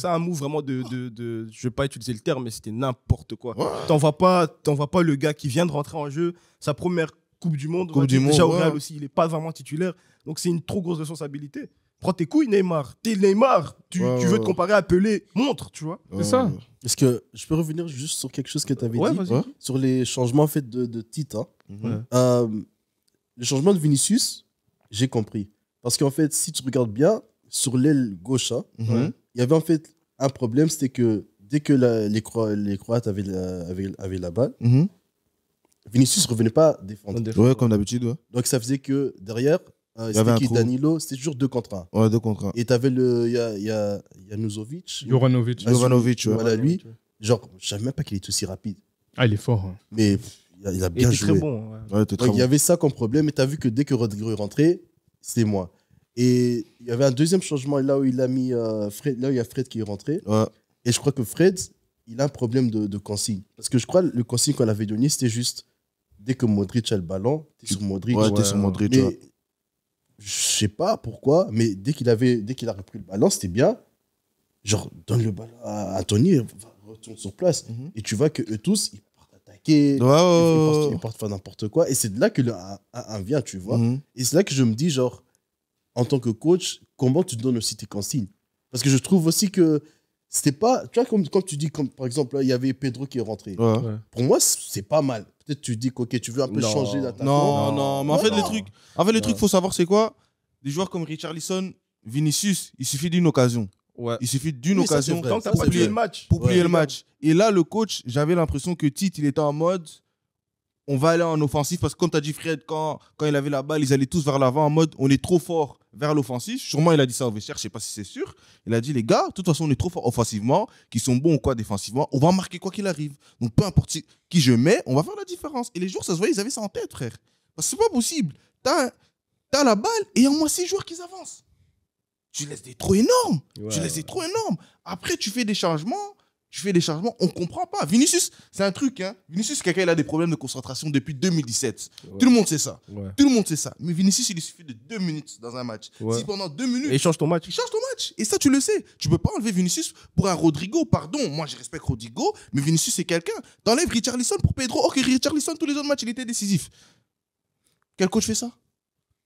S1: un move vraiment je vais pas utiliser le terme, mais c'était n'importe quoi. Ouais. T'envoies pas le gars qui vient de rentrer en jeu, sa première Coupe du Monde. Déjà au Real aussi, il est pas vraiment titulaire. Donc c'est une trop grosse responsabilité. Prends tes couilles, Neymar. T'es Neymar. Tu veux te comparer à Pelé. Montre, tu vois.
S3: C'est ça.
S5: Est-ce que je peux revenir juste sur quelque chose que tu avais dit sur les changements en fait, de titre. Le changement de Vinicius, j'ai compris. Parce qu'en fait, si tu regardes bien, sur l'aile gauche, il y avait en fait un problème, c'était que dès que les Croates avaient la balle, Vinicius ne revenait pas défendre.
S2: Ouais, comme d'habitude. Ouais.
S5: Donc ça faisait que derrière, c'était qui Danilo, c'était toujours 2 contre 1.
S2: Ouais, 2 contre 1.
S5: Et tu avais Jovanovic.
S2: Jovanovic, ouais.
S5: Voilà, lui. Genre, je savais même pas qu'il était aussi rapide.
S3: Ah, il est fort. Hein.
S5: Mais il a bien joué.
S1: Très bon.
S2: Ouais,
S5: il y avait ça comme problème. Et tu as vu que dès que Rodrigo est rentré, c'était moi. Et il y avait un deuxième changement là où il a mis Fred, là où il y a Fred qui est rentré.
S2: Ouais.
S5: Et je crois que Fred, il a un problème de consigne. Parce que je crois que le consigne qu'on avait donné, c'était juste dès que Modric a le ballon, t'es sur Modric.
S2: Ouais, t'es sur Modric.
S5: Mais je sais pas pourquoi, mais dès qu'il a repris le ballon, c'était bien. Genre, donne le ballon à Anthony, retourne sur place. Et tu vois qu'eux tous, ils partent attaquer, ils partent faire n'importe quoi. Et c'est de là que le 1 vient, tu vois. Et c'est là que je me dis, genre, en tant que coach, comment tu donnes aussi tes consignes? Parce que je trouve aussi que c'était pas. Tu vois, comme tu dis, comme par exemple, là, il y avait Pedro qui est rentré. Ouais. Pour moi, c'est pas mal. Peut-être tu dis que tu veux un peu changer d'attaquant.
S2: Non, mais en fait, le truc, faut savoir, c'est quoi? Des joueurs comme Richarlison, Vinicius, il suffit d'une occasion. Ouais. Il suffit d'une occasion
S1: pour plier le match.
S2: Pour plier le match. Et là, le coach, j'avais l'impression que Tite, il était en mode. On va aller en offensif parce que comme tu as dit Fred, quand il avait la balle, ils allaient tous vers l'avant en mode on est trop fort vers l'offensif. Sûrement il a dit ça au vestiaire, je ne sais pas si c'est sûr. Il a dit les gars, de toute façon on est trop fort offensivement, qui sont bons ou quoi défensivement, on va marquer quoi qu'il arrive. Donc peu importe qui je mets, on va faire la différence. Et les joueurs, ça se voyait, ils avaient ça en tête, frère. Parce que c'est pas possible. T'as la balle et il y a au moins 6 joueurs qui avancent. Tu laisses des trous énormes. Après tu fais des changements. On ne comprend pas. Vinicius, c'est un truc. Hein. Vinicius, quelqu'un, il a des problèmes de concentration depuis 2017. Ouais. Tout le monde sait ça. Ouais. Tout le monde sait ça. Mais Vinicius, il suffit de 2 minutes dans un match. Ouais. Si pendant 2 minutes...
S1: Et il change ton match.
S2: Et ça, tu le sais. Tu ne peux pas enlever Vinicius pour un Rodrigo. Pardon, moi, je respecte Rodrigo, mais Vinicius, c'est quelqu'un. T'enlèves Richarlison pour Pedro. Ok, Richarlison, tous les autres matchs, il était décisif. Quel coach fait ça?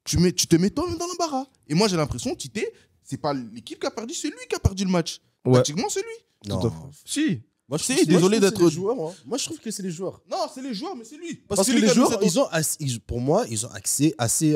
S2: Tu te mets toi-même dans l'embarras. Et moi, j'ai l'impression, Tite, c'est pas l'équipe qui a perdu, c'est lui qui a perdu le match. Ouais. Pratiquement, c'est lui.
S5: Non.
S1: Si.
S5: Moi,
S2: désolé d'être.
S5: Moi, je trouve que c'est les joueurs.
S2: Non, c'est les joueurs, mais c'est lui.
S5: Parce que les joueurs, pour moi, ils ont assez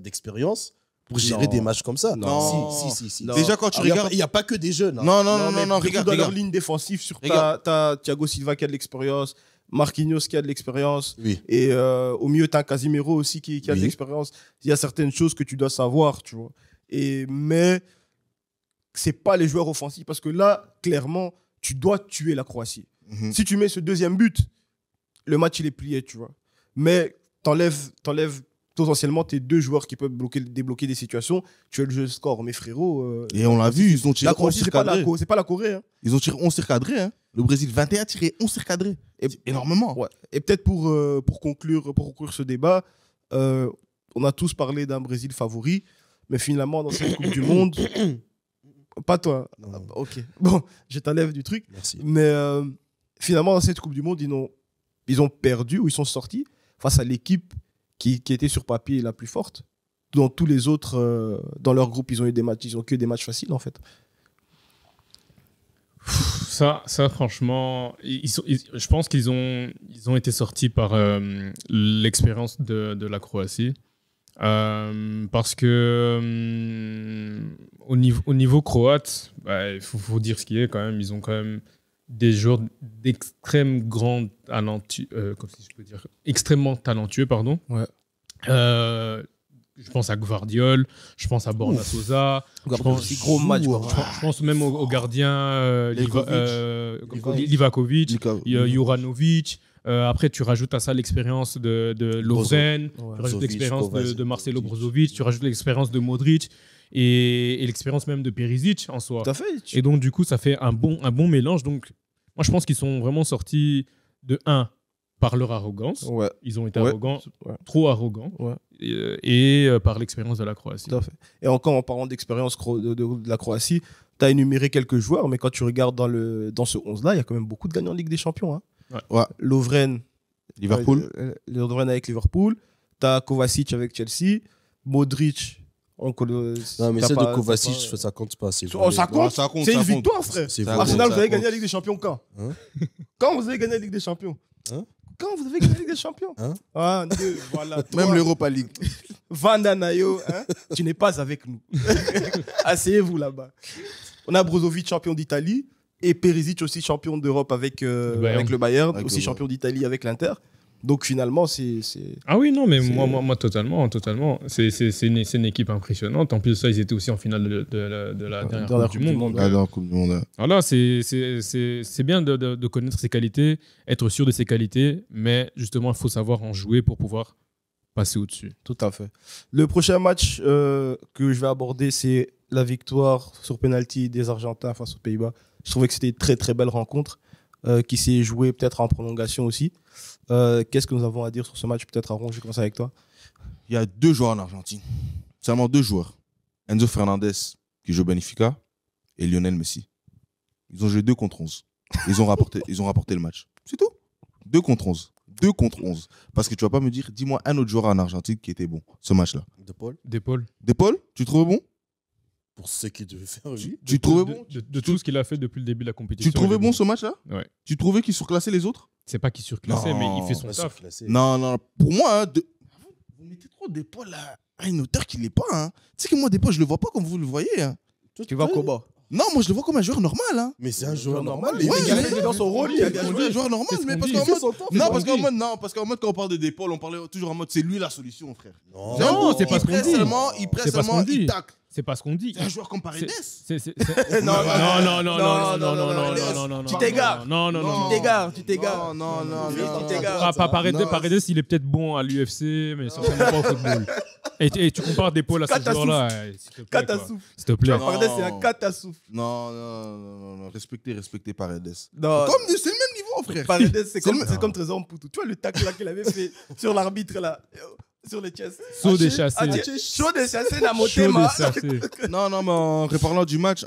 S5: d'expérience pour gérer des matchs comme ça.
S2: Non.
S5: Si.
S1: Non.
S2: Déjà, quand tu regardes.
S5: Il n'y a pas que des jeunes. Hein.
S2: Non,
S1: Regarde. Dans leur ligne défensive, t'as Thiago Silva qui a de l'expérience, Marquinhos qui a de l'expérience,
S5: Oui.
S1: et au milieu, t'as un Casimiro aussi qui a de l'expérience. Il y a certaines choses que tu dois savoir, tu vois. Mais c'est pas les joueurs offensifs, parce que là, clairement, tu dois tuer la Croatie. Si tu mets ce deuxième but, le match, il est plié, tu vois. Mais t'enlèves potentiellement tes deux joueurs qui peuvent débloquer des situations, tu as le jeu de score. Mais frérot...
S2: Et on l'a vu, ils ont tiré 11 tirs cadrés.
S1: C'est pas la Corée. Hein.
S2: Ils ont tiré 11 tirs cadrés. Hein. Le Brésil, 21 tiré 11 tirs cadrés. Énormément.
S1: Ouais. Et peut-être pour conclure ce débat, on a tous parlé d'un Brésil favori, mais finalement, dans cette Coupe du Monde... Pas toi. Ok. Bon, je t'enlève du truc.
S5: Merci.
S1: Mais finalement, dans cette Coupe du Monde, ils ont perdu ou ils sont sortis face à l'équipe qui était sur papier la plus forte. Dans tous les autres, dans leur groupe, ils ont eu des matchs, ils ont que des matchs faciles en fait.
S3: Ça franchement, je pense qu'ils ont été sortis par l'expérience de la Croatie. Parce que au niveau croate, il faut dire ce qu'il est quand même. Ils ont quand même des joueurs d'extrême grande extrêmement talentueux, pardon.
S1: Ouais.
S3: Je pense à Gvardiol, je pense à Borna Sosa, je pense même au gardien Livakovic, Juranovic. Après, tu rajoutes à ça l'expérience de Lovren, tu rajoutes l'expérience de Marcelo Brozovic, tu rajoutes l'expérience de Modric et l'expérience même de Perisic en soi.
S1: Tout à fait.
S3: Et donc, du coup, ça fait un bon mélange. Donc, moi, je pense qu'ils sont vraiment sortis de 1 par leur arrogance.
S1: Ouais.
S3: Ils ont été arrogants, trop arrogants.
S1: Ouais.
S3: Et par l'expérience de la Croatie.
S1: Tout à fait. Et encore en parlant d'expérience de la Croatie, tu as énuméré quelques joueurs, mais quand tu regardes dans ce 11-là, il y a quand même beaucoup de gagnants en Ligue des Champions. Hein.
S2: Ouais.
S1: Lovren,
S2: Liverpool.
S1: Lovren avec Liverpool. Tu as Kovacic avec Chelsea. Modric.
S5: Non, mais celle de Kovacic, ça compte pas.
S1: Ça compte. C'est une victoire, frère. Arsenal, vous avez gagné la Ligue des Champions quand Quand vous avez gagné la Ligue des Champions Quand vous avez gagné la Ligue des Champions Un, deux, voilà.
S2: Même l'Europa League.
S1: Vanda Nayo, tu n'es pas avec nous. Asseyez-vous là-bas. On a Brozovic, champion d'Italie, et Perisic aussi champion d'Europe avec le Bayern, aussi champion d'Italie avec l'Inter. Donc finalement, c'est...
S3: Ah oui, non, mais moi totalement. C'est une équipe impressionnante. En plus de ça, ils étaient aussi en finale de la dernière Coupe du Monde. Voilà, c'est bien de connaître ses qualités, être sûr de ses qualités, mais justement, il faut savoir en jouer pour pouvoir passer au-dessus.
S1: Tout à fait. Le prochain match que je vais aborder, c'est la victoire sur penalty des Argentins face aux Pays-Bas. Je trouvais que c'était une très très belle rencontre qui s'est jouée peut-être en prolongation aussi. Qu'est-ce que nous avons à dire sur ce match? Peut-être Aaron, je vais commencer avec toi.
S2: Il y a 2 joueurs en Argentine. Seulement 2 joueurs. Enzo Fernandez, qui joue au Benfica, et Lionel Messi. Ils ont joué 2 contre 11. Ils ont rapporté le match. C'est tout. 2 contre 11. 2 contre 11. Parce que tu vas pas me dire, dis-moi un autre joueur en Argentine qui était bon, ce match-là.
S3: De Paul,
S2: tu trouvais bon?
S5: Pour ce qu'il devait faire, oui.
S2: Tu trouvais bon
S3: de tout ce qu'il a fait depuis le début de la compétition.
S2: Tu trouvais bon ce match-là?
S3: Ouais.
S2: Tu trouvais qu'il surclassait les autres?
S3: C'est pas qu'il surclassait, mais il fait son taf.
S2: Non. Pour moi, vous mettez trop des Paul à une hauteur qu'il n'est pas. Hein. Tu sais que moi, des Paul, je le vois pas comme vous le voyez. Hein.
S1: Tu vas comment?
S2: Non, moi, je le vois comme un joueur normal. Hein.
S5: Mais c'est un joueur normal.
S1: Il est dans son rôle. Il est
S2: un joueur normal. Mais parce qu'en mode, quand on parle de Depol, on parlait toujours en mode c'est lui la solution, frère.
S3: Non, c'est pas ce qu'on dit.
S2: Il presse seulement, il tacle.
S3: C'est pas ce qu'on dit.
S2: C'est un joueur comme Paredes.
S3: Non.
S1: Tu t'égares.
S3: Non.
S1: Tu t'égares.
S2: Non.
S3: Paredes, il est peut-être bon à l'UFC, mais certainement pas au football. Et tu compares des pôles à ce joueur-là. S'il te plaît.
S1: Paredes, c'est un catastrophe.
S2: Non. Respectez Paredes.
S1: C'est
S2: le même niveau, frère.
S1: Paredes, c'est comme Trésor Mputu. Tu vois le tacle là qu'il avait fait sur l'arbitre là. Sur les chests.
S3: Saut des chassés.
S1: Chaud des chassés, la motema.
S2: Non, mais en reparlant du match,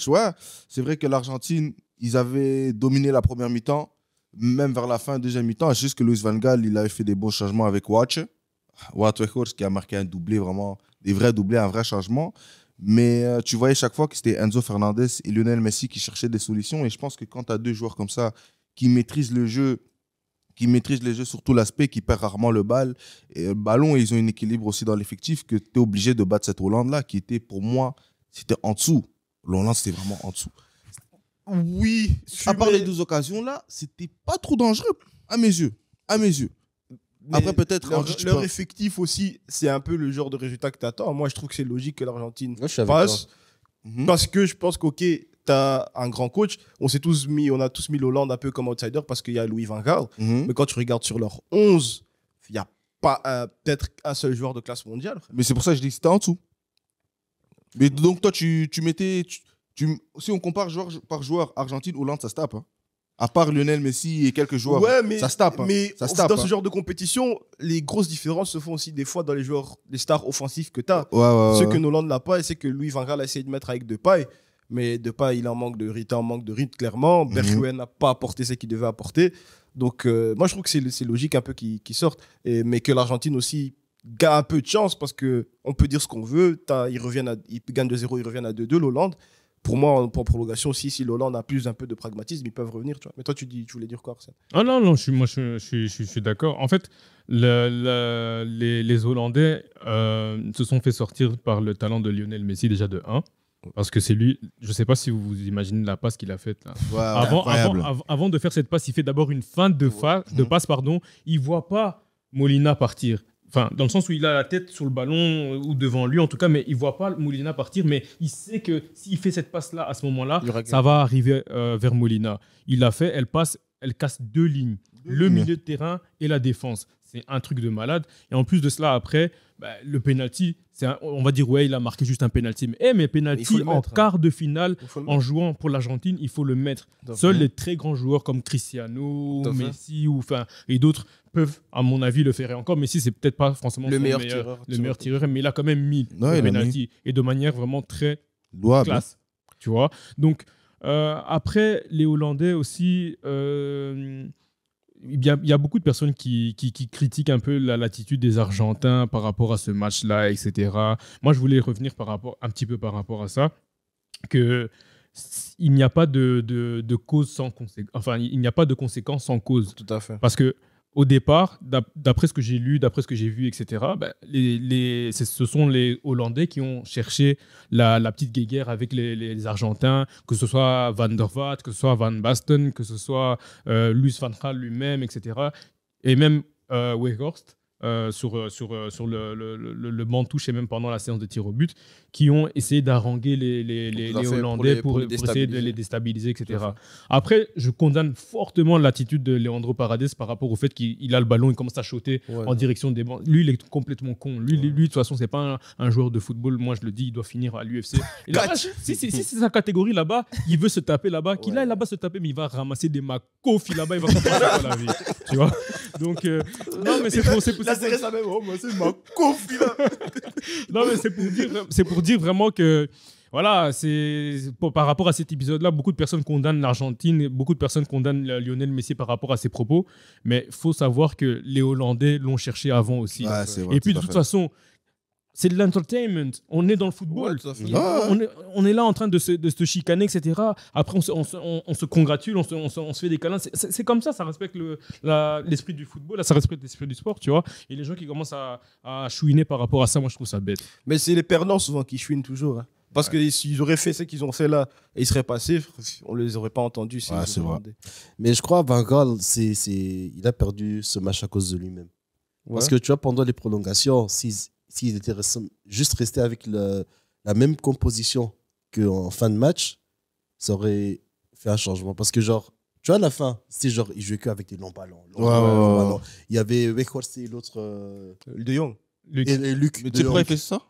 S2: ouais, c'est vrai que l'Argentine, ils avaient dominé la première mi-temps, même vers la fin, deuxième mi-temps. C'est juste que Luis Van Gaal, il avait fait des bons changements avec Wout Weghorst, qui a marqué un doublé, vraiment, des vrais doublés, un vrai changement. Mais tu voyais chaque fois que c'était Enzo Fernandez et Lionel Messi qui cherchaient des solutions. Et je pense que quand tu as deux joueurs comme ça qui maîtrisent le jeu, surtout l'aspect, qui perd rarement le ballon, et ils ont un équilibre aussi dans l'effectif, que tu es obligé de battre cette Hollande-là qui était, pour moi, c'était en dessous. L'Hollande, c'était vraiment en dessous.
S1: Oui.
S2: À part les 2 occasions-là, c'était pas trop dangereux, à mes yeux.
S1: Mais
S2: après, peut-être
S1: leur effectif aussi, c'est un peu le genre de résultat que tu attends. Moi, je trouve que c'est logique que l'Argentine passe. Parce que je pense qu'ok, tu as un grand coach. On a tous mis l'Hollande un peu comme outsider parce qu'il y a Louis van Gaal. Mais quand tu regardes sur leurs 11, il n'y a pas peut-être un seul joueur de classe mondiale.
S2: Mais c'est pour ça que je dis que c'était en dessous. Mais donc, toi, tu mettais. Si on compare joueur par joueur, Argentine, Hollande, ça se tape. Hein. À part Lionel Messi et quelques joueurs, ça se tape.
S1: Mais
S2: ça se tape,
S1: dans ce genre de compétition, les grosses différences se font aussi des fois dans les joueurs, les stars offensifs que tu as.
S2: Ouais.
S1: Que Hollande n'a pas, et c'est que Louis van Gaal a essayé de mettre avec Depay. Mais Depay, il en manque de rythme, clairement. Bergwijn n'a pas apporté ce qu'il devait apporter. Donc, moi, je trouve que c'est logique un peu qu'il sorte. Mais que l'Argentine aussi gagne un peu de chance parce qu'on peut dire ce qu'on veut. Ils gagnent 2-0, ils reviennent à 2-2, l'Hollande. Pour moi, pour prolongation, si l'Hollande a plus un peu de pragmatisme, ils peuvent revenir. Tu vois. Mais toi, tu voulais dire quoi, Arsène?
S3: Ah non, je suis d'accord. En fait, les Hollandais se sont fait sortir par le talent de Lionel Messi déjà de 1. Parce que c'est lui, je ne sais pas si vous vous imaginez la passe qu'il a faite. Là. Avant de faire cette passe, il fait d'abord une feinte de passe. Il ne voit pas Molina partir. Enfin, dans le sens où il a la tête sur le ballon ou devant lui en tout cas, mais il ne voit pas Molina partir, mais il sait que s'il fait cette passe-là à ce moment-là, ça va arriver vers Molina. Il l'a fait, elle casse 2 lignes, le milieu de terrain et la défense. C'est un truc de malade. Et en plus de cela, après, le penalty, on va dire, il a marqué juste un penalty. Mais penalty en quart de finale, en jouant pour l'Argentine, il faut le mettre. Seuls les très grands joueurs comme Cristiano, Messi et d'autres peuvent, à mon avis, le faire. Et encore, Messi, c'est peut-être pas forcément le meilleur tireur, mais il a quand même mis le penalty. Et de manière vraiment très classe. Tu vois. Donc, après, les Hollandais aussi... Il y a beaucoup de personnes qui critiquent un peu l'attitude des Argentins par rapport à ce match-là, etc. Moi, je voulais revenir un petit peu par rapport à ça, qu'il n'y a pas de cause sans conséquence. Enfin, il n'y a pas de conséquence sans cause.
S1: Tout à fait.
S3: Parce que au départ, d'après ce que j'ai lu, d'après ce que j'ai vu, etc., ce sont les Hollandais qui ont cherché la petite guéguerre avec les Argentins, que ce soit Van der Vaart, que ce soit Van Basten, que ce soit Luis van Gaal lui-même, etc. Et même Weghorst, sur le banc de touche et même pendant la séance de tir au but, qui ont essayé d'haranguer les Hollandais pour essayer de les déstabiliser, etc. Après, je condamne fortement l'attitude de Leandro Paredes par rapport au fait qu'il a le ballon, il commence à shooter en direction des bancs. Lui, il est complètement con. Lui, de toute façon, c'est pas un joueur de football. Moi, je le dis, il doit finir à l'UFC. Si c'est sa catégorie là-bas, il veut se taper là-bas. Qu'il aille là-bas se taper, mais il va ramasser des macofis là-bas, il va comprendre quoi la vie. Tu vois. Donc, non, mais c'est pour non, mais c'est pour dire vraiment que voilà, par rapport à cet épisode-là, beaucoup de personnes condamnent l'Argentine, beaucoup de personnes condamnent Lionel Messi par rapport à ses propos, mais il faut savoir que les Hollandais l'ont cherché avant aussi.
S2: Vrai,
S3: et puis de toute façon, c'est de l'entertainment. On est dans le football. On est là en train de se chicaner, etc. Après, on se congratule, on se fait des câlins. C'est comme ça respecte l'esprit du football, ça respecte l'esprit du sport, tu vois. Et les gens qui commencent à chouiner par rapport à ça, moi, je trouve ça bête.
S1: Mais c'est les perdants souvent qui chouinent toujours. Hein. Parce que s'ils auraient fait ce qu'ils ont fait là et ils seraient passés, on ne les aurait pas entendus.
S2: C'est vrai.
S5: Mais je crois que Van Gaal, il a perdu ce match à cause de lui-même. Parce que tu vois, pendant les prolongations, s'il était juste resté avec la même composition qu'en fin de match, ça aurait fait un changement. Parce que, genre, tu vois, à la fin, c'est genre, il jouait qu'avec des longs ballons. Il y avait Weghorst et l'autre.
S1: De Jong.
S5: Et Luc.
S2: Mais tu sais pourquoi il fait ça?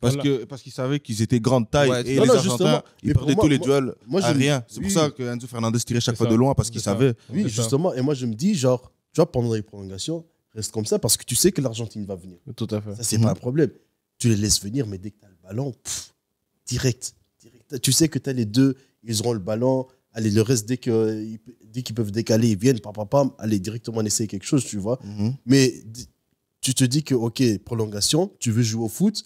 S2: Parce qu'ils savaient qu'ils étaient grande taille et les Argentins, ils perdaient tous les duels à rien. C'est pour ça que Enzo Fernandez tirait chaque fois de loin parce qu'il savait.
S5: Oui, justement. Et moi, je me dis, genre, tu vois, pendant les prolongations, reste comme ça parce que tu sais que l'Argentine va venir.
S1: Tout à fait.
S5: Ça, c'est pas un problème. Tu les laisses venir, mais dès que tu as le ballon, direct. Tu sais que tu as les deux, ils auront le ballon. Allez, le reste, dès qu'ils peuvent décaler, ils viennent, allez, directement essayer quelque chose, tu vois. Mais tu te dis que, OK, prolongation, tu veux jouer au foot,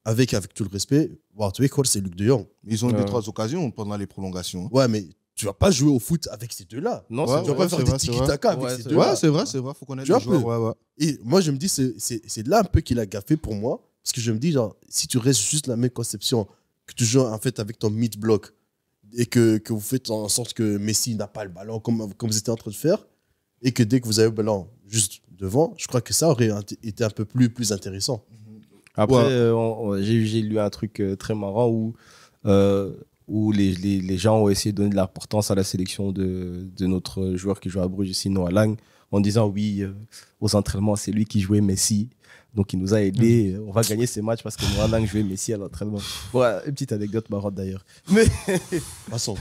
S5: avec tout le respect, Wout Weghorst, c'est Luc de Jong.
S2: Ils ont eu 2-3 occasions pendant les prolongations.
S5: Ouais, mais tu vas pas jouer au foot avec ces deux-là.
S1: Non,
S5: Tu vas pas faire des tiki-taka avec ces deux-là.
S2: Ouais, c'est vrai. Faut connaître
S5: Tu
S2: les
S5: vois,
S2: joueurs. Ouais.
S5: Et moi, je me dis, c'est là un peu qu'il a gaffé pour moi. Parce que je me dis, genre, si tu restes juste la même conception, que tu joues en fait avec ton mid-block et que vous faites en sorte que Messi n'a pas le ballon comme vous étiez en train de faire, et que dès que vous avez le ballon juste devant, je crois que ça aurait été un peu plus intéressant.
S1: Après, j'ai lu un truc très marrant où les gens ont essayé de donner de l'importance à la sélection de notre joueur qui joue à Bruges ici, Noah Lang, en disant oui, aux entraînements, c'est lui qui jouait Messi. Donc, il nous a aidés. On va gagner ces matchs parce que Noah Lang jouait Messi à l'entraînement. Ouais, une petite anecdote marrante d'ailleurs. Mais
S5: Passons.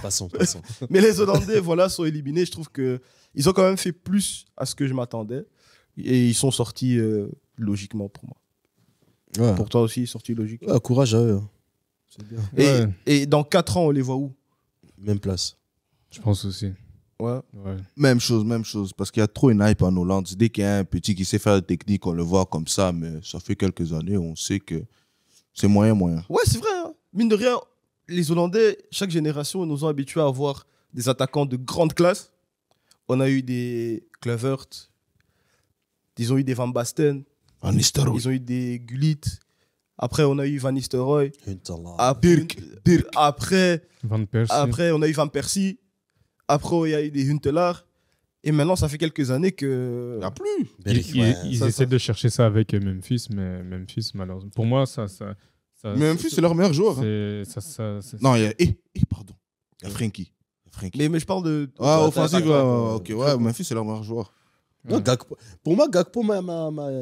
S1: Mais les Hollandais, voilà, sont éliminés. Je trouve qu'ils ont quand même fait plus à ce que je m'attendais. Et ils sont sortis logiquement pour moi.
S5: Ouais.
S1: Pour toi aussi, sortis logique.
S5: Ouais, courage à eux. C'est bien.
S1: Et dans 4 ans, on les voit où?
S5: Même place.
S3: Je pense aussi.
S1: Ouais.
S2: Même chose. Parce qu'il y a trop une hype en Hollande. Dès qu'il y a un petit qui sait faire la technique, on le voit comme ça. Mais ça fait quelques années, on sait que c'est moyen.
S1: Ouais, c'est vrai. Hein. Mine de rien, les Hollandais, chaque génération, nous ont habitués à avoir des attaquants de grande classe. On a eu des Kluivert, ils ont eu des Van Basten, ils ont eu des Gullit. Après, on a eu Van Nistelrooy.
S5: Dirk.
S1: Après,
S3: Van Persie.
S1: après, on a eu Van Persie. Après, il y a eu des Huntelaar. Et maintenant, ça fait quelques années que...
S2: Il n'y a plus.
S3: Ils essaient de chercher ça avec Memphis, mais Memphis, malheureusement. Pour moi, ça
S2: Mais Memphis, c'est leur meilleur joueur. Non, il y a... pardon. Il y a Frenkie.
S1: Mais je parle de...
S2: Offensif, ok. Ouais, Memphis, c'est leur meilleur joueur.
S5: Non, pour moi, Gakpo m'a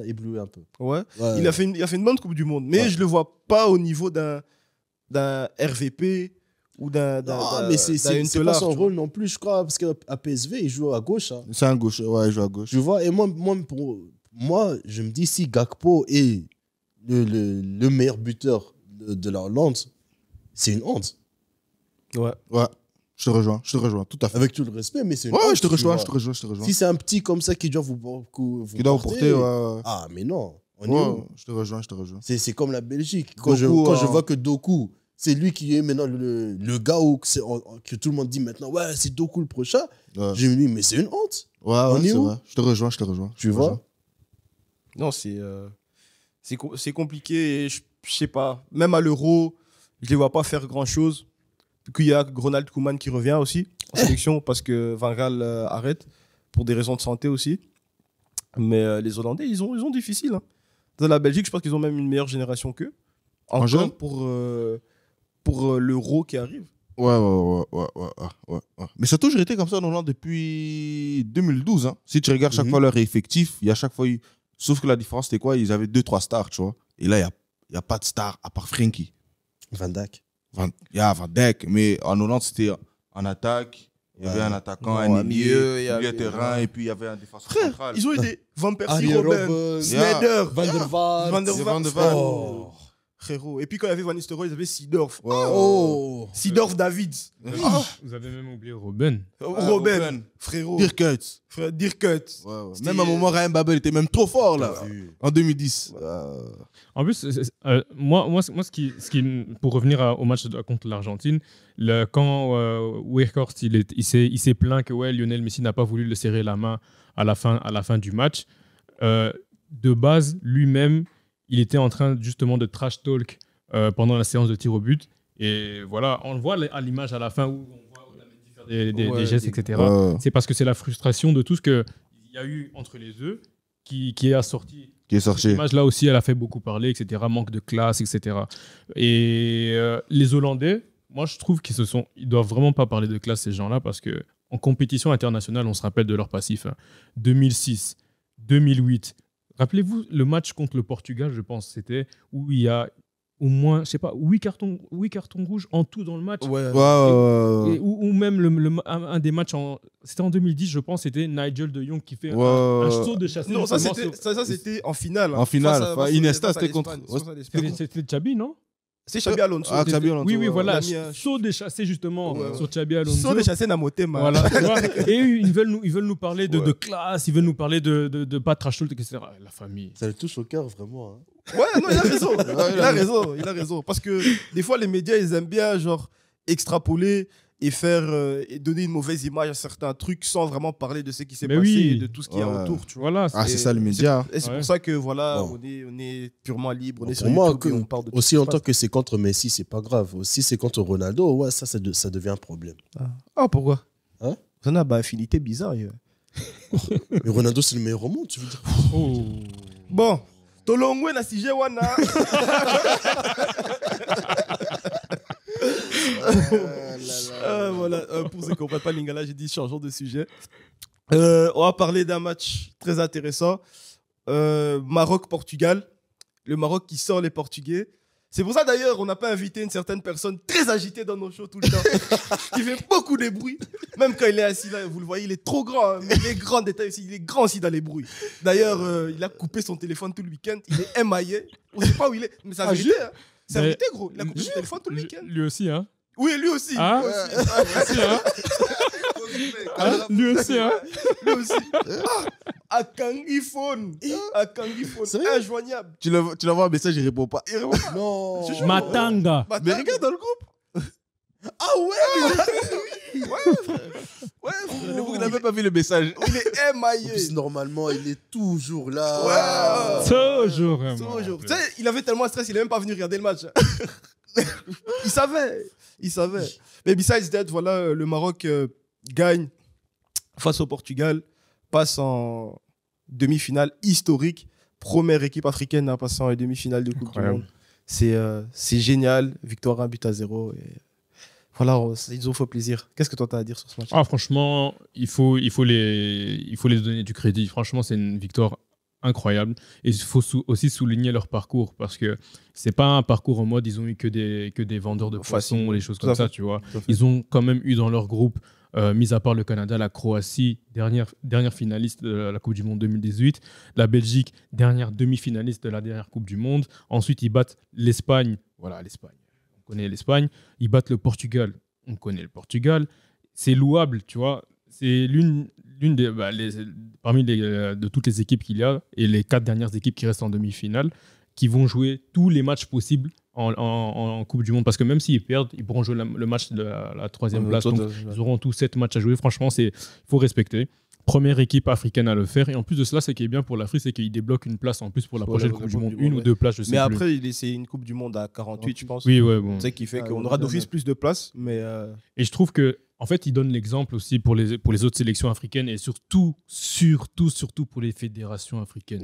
S5: ébloui un peu.
S1: Ouais. Il a fait une bonne Coupe du Monde. Mais je le vois pas au niveau d'un RVP ou d'un
S5: mais c'est pas son rôle non plus, je crois. Parce qu'à PSV, il joue à gauche. Hein.
S2: C'est un gauche. Ouais, il joue à gauche.
S5: Tu vois, et moi, je me dis, si Gakpo est le meilleur buteur de la Hollande, c'est une honte.
S1: Ouais.
S2: Je te rejoins, tout à fait.
S5: Avec tout le respect, mais c'est une honte.
S2: Ouais, je te rejoins.
S5: Si c'est un petit comme ça qui doit vous
S2: porter, ouais.
S5: Ah, mais non.
S2: Je te rejoins.
S5: C'est comme la Belgique. Quand je vois que Doku, c'est lui qui est maintenant le gars que tout le monde dit maintenant, ouais, c'est Doku le prochain.
S2: Ouais.
S5: J'ai dit, mais c'est une honte.
S2: Ouais, c'est vrai. Je te rejoins.
S5: Tu vois?
S1: Non, c'est compliqué. Et je sais pas. Même à l'Euro, je les vois pas faire grand-chose. Puis il y a Ronald Koeman qui revient aussi en sélection parce que Van Gaal arrête pour des raisons de santé aussi. Mais les Hollandais, ils ont difficile. Hein. Dans la Belgique, je pense qu'ils ont même une meilleure génération qu'eux.
S2: En jeune
S1: pour l'Euro qui arrive.
S2: Ouais. Mais ça a toujours été comme ça en Hollande depuis 2012. Hein. Si tu regardes chaque fois leur effectif, il y a chaque fois... Sauf que la différence, c'était quoi? Ils avaient 2-3 stars, tu vois. Et là, il n'y a pas de star à part Frenkie.
S5: Van Dijk.
S2: Il y a Van Dijk, mais en Hollande, c'était en attaque. Il y avait un attaquant, un milieu de terrain, et puis il y avait un défenseur central.
S1: Ils ont eu des Van Persie, Robben, Sneijder,
S5: Van der Vaart.
S1: Oh, frérot. Et puis quand il y avait Van Nistelrooy, ils avaient Seedorf.
S5: Seedorf
S1: David.
S3: Vous avez même oublié Robben.
S1: Robben, frérot.
S2: Dirk Kuyt.
S1: Dirk Kuyt.
S2: Même à un moment, Ryan Babel était même trop fort, là, en 2010.
S3: En plus, moi pour revenir au match contre l'Argentine, quand Weghorst il s'est plaint que Lionel Messi n'a pas voulu le serrer la main à la fin du match. De base, lui-même, il était en train justement de trash talk pendant la séance de tir au but. Et voilà, on le voit à l'image à la fin où on voit Otamendi faire des gestes, etc. C'est parce que c'est la frustration de tout ce qu'il y a eu entre les deux qui est sorti. Cette image-là aussi, elle a fait beaucoup parler, etc. Manque de classe, etc. Et les Hollandais, moi, je trouve ils doivent vraiment pas parler de classe, ces gens-là, parce qu'en compétition internationale, on se rappelle de leur passif. 2006, 2008. Rappelez-vous le match contre le Portugal, je pense, c'était où il y a au moins, je sais pas, 8 cartons rouges en tout dans le match. Ou même un des matchs, c'était en 2010, je pense, c'était Nigel de Jong qui fait un saut de chasse.
S1: Non, ça c'était en finale.
S2: En finale. Iniesta, c'était contre...
S3: C'était Xabi, non?
S1: C'est Xabi Alonso.
S2: Xabi Alonso.
S3: Oui, voilà. Saut déchassé, justement, sur Xabi Alonso.
S1: Saut déchassé n'a moté,
S3: voilà. Et ils veulent nous parler de classe, ils veulent nous parler de pas trash talk, etc. La famille.
S5: Ça le touche au cœur, vraiment. Hein.
S1: Ouais, non, il a raison. Il a raison. Parce que des fois, les médias, ils aiment bien, genre, extrapoler et faire et donner une mauvaise image à certains trucs sans vraiment parler de ce qui s'est passé et de tout ce qu'il y a autour. Tu vois.
S3: Voilà.
S2: Ah, c'est ça le média.
S1: Et c'est pour ça que, voilà, on est purement libre. On est sur
S5: moi,
S1: YouTube et on parle de tout
S5: aussi longtemps que c'est contre Messi, c'est pas grave. Aussi, c'est contre Ronaldo, ouais, ça devient un problème.
S1: Ah, pourquoi
S5: Hein?
S1: Ça a une affinité bizarre.
S5: Mais Ronaldo, c'est le meilleur au monde, tu veux dire.
S3: Oh.
S1: Bon, Tolongwe na sije wana. Voilà, pour ceux qui ne comprennent pas Lingala, j'ai dit changeons de sujet. On va parler d'un match très intéressant. Maroc-Portugal. Le Maroc qui sort les Portugais. C'est pour ça d'ailleurs on n'a pas invité une certaine personne très agitée dans nos shows tout le temps, qui fait beaucoup de bruit. Même quand il est assis là, vous le voyez, il est trop grand, hein, mais il est grand détail aussi, il est grand aussi dans les bruits. D'ailleurs, il a coupé son téléphone tout le week-end, il est émaillé, on ne sait pas où il est, mais c'est la vérité. Hein. C'est la vérité, gros. Il a coupé son téléphone tout le week-end.
S3: Lui aussi, hein.
S1: Oui, lui aussi.
S3: Ah, aussi, hein. Lui aussi, hein.
S1: Lui aussi. À Kangiphone. C'est injoignable.
S2: Tu l'envoies un message, il répond pas.
S5: Non.
S3: Matanga.
S2: Mais regarde dans le groupe.
S5: Ah ouais.
S1: Ouais, frère.
S2: Vous n'avez pas vu le message.
S1: Il est émaillé.
S5: En plus, normalement, il est toujours là.
S1: Ouais.
S3: Toujours.
S1: Toujours. Tu sais, il avait tellement de stress, il n'est même pas venu regarder le match. Il savait. Mais besides that, voilà, le Maroc gagne face au Portugal, passe en demi-finale historique. Première équipe africaine à passer en demi-finale de Coupe du Monde. C'est génial. Victoire 1-0. Et voilà, ils ont fait plaisir. Qu'est-ce que toi, tu as à dire sur ce match?
S3: Ah, franchement, il faut les donner du crédit. Franchement, c'est une victoire incroyable. Et il faut aussi souligner leur parcours parce que c'est pas un parcours en mode ils ont eu que des vendeurs de poissons ou des choses comme ça, tu vois. Ils ont quand même eu dans leur groupe, mis à part le Canada, la Croatie, dernière finaliste de la Coupe du Monde 2018, la Belgique, dernière demi-finaliste de la dernière Coupe du Monde. Ensuite, ils battent l'Espagne. Voilà, l'Espagne. On connaît l'Espagne. Ils battent le Portugal. On connaît le Portugal. C'est louable, tu vois. C'est l'une des parmi de toutes les équipes qu'il y a et les 4 dernières équipes qui restent en demi-finale qui vont jouer tous les matchs possibles en Coupe du Monde parce que même s'ils perdent, ils pourront jouer le match de la 3e place. Donc, ils auront tous 7 matchs à jouer. Franchement, il faut respecter. Première équipe africaine à le faire. Et en plus de cela, ce qui est bien pour l'Afrique, c'est qu'il débloque une place en plus pour la prochaine Coupe du Monde. Une ou 2 places, je sais plus.
S1: Mais après, c'est une Coupe du Monde à 48, je pense.
S3: Oui, ouais, bon.
S1: C'est ce qui fait qu'on aura d'office plus de places. Mais
S3: Et je trouve que en fait, il donne l'exemple aussi pour les autres sélections africaines et surtout pour les fédérations africaines.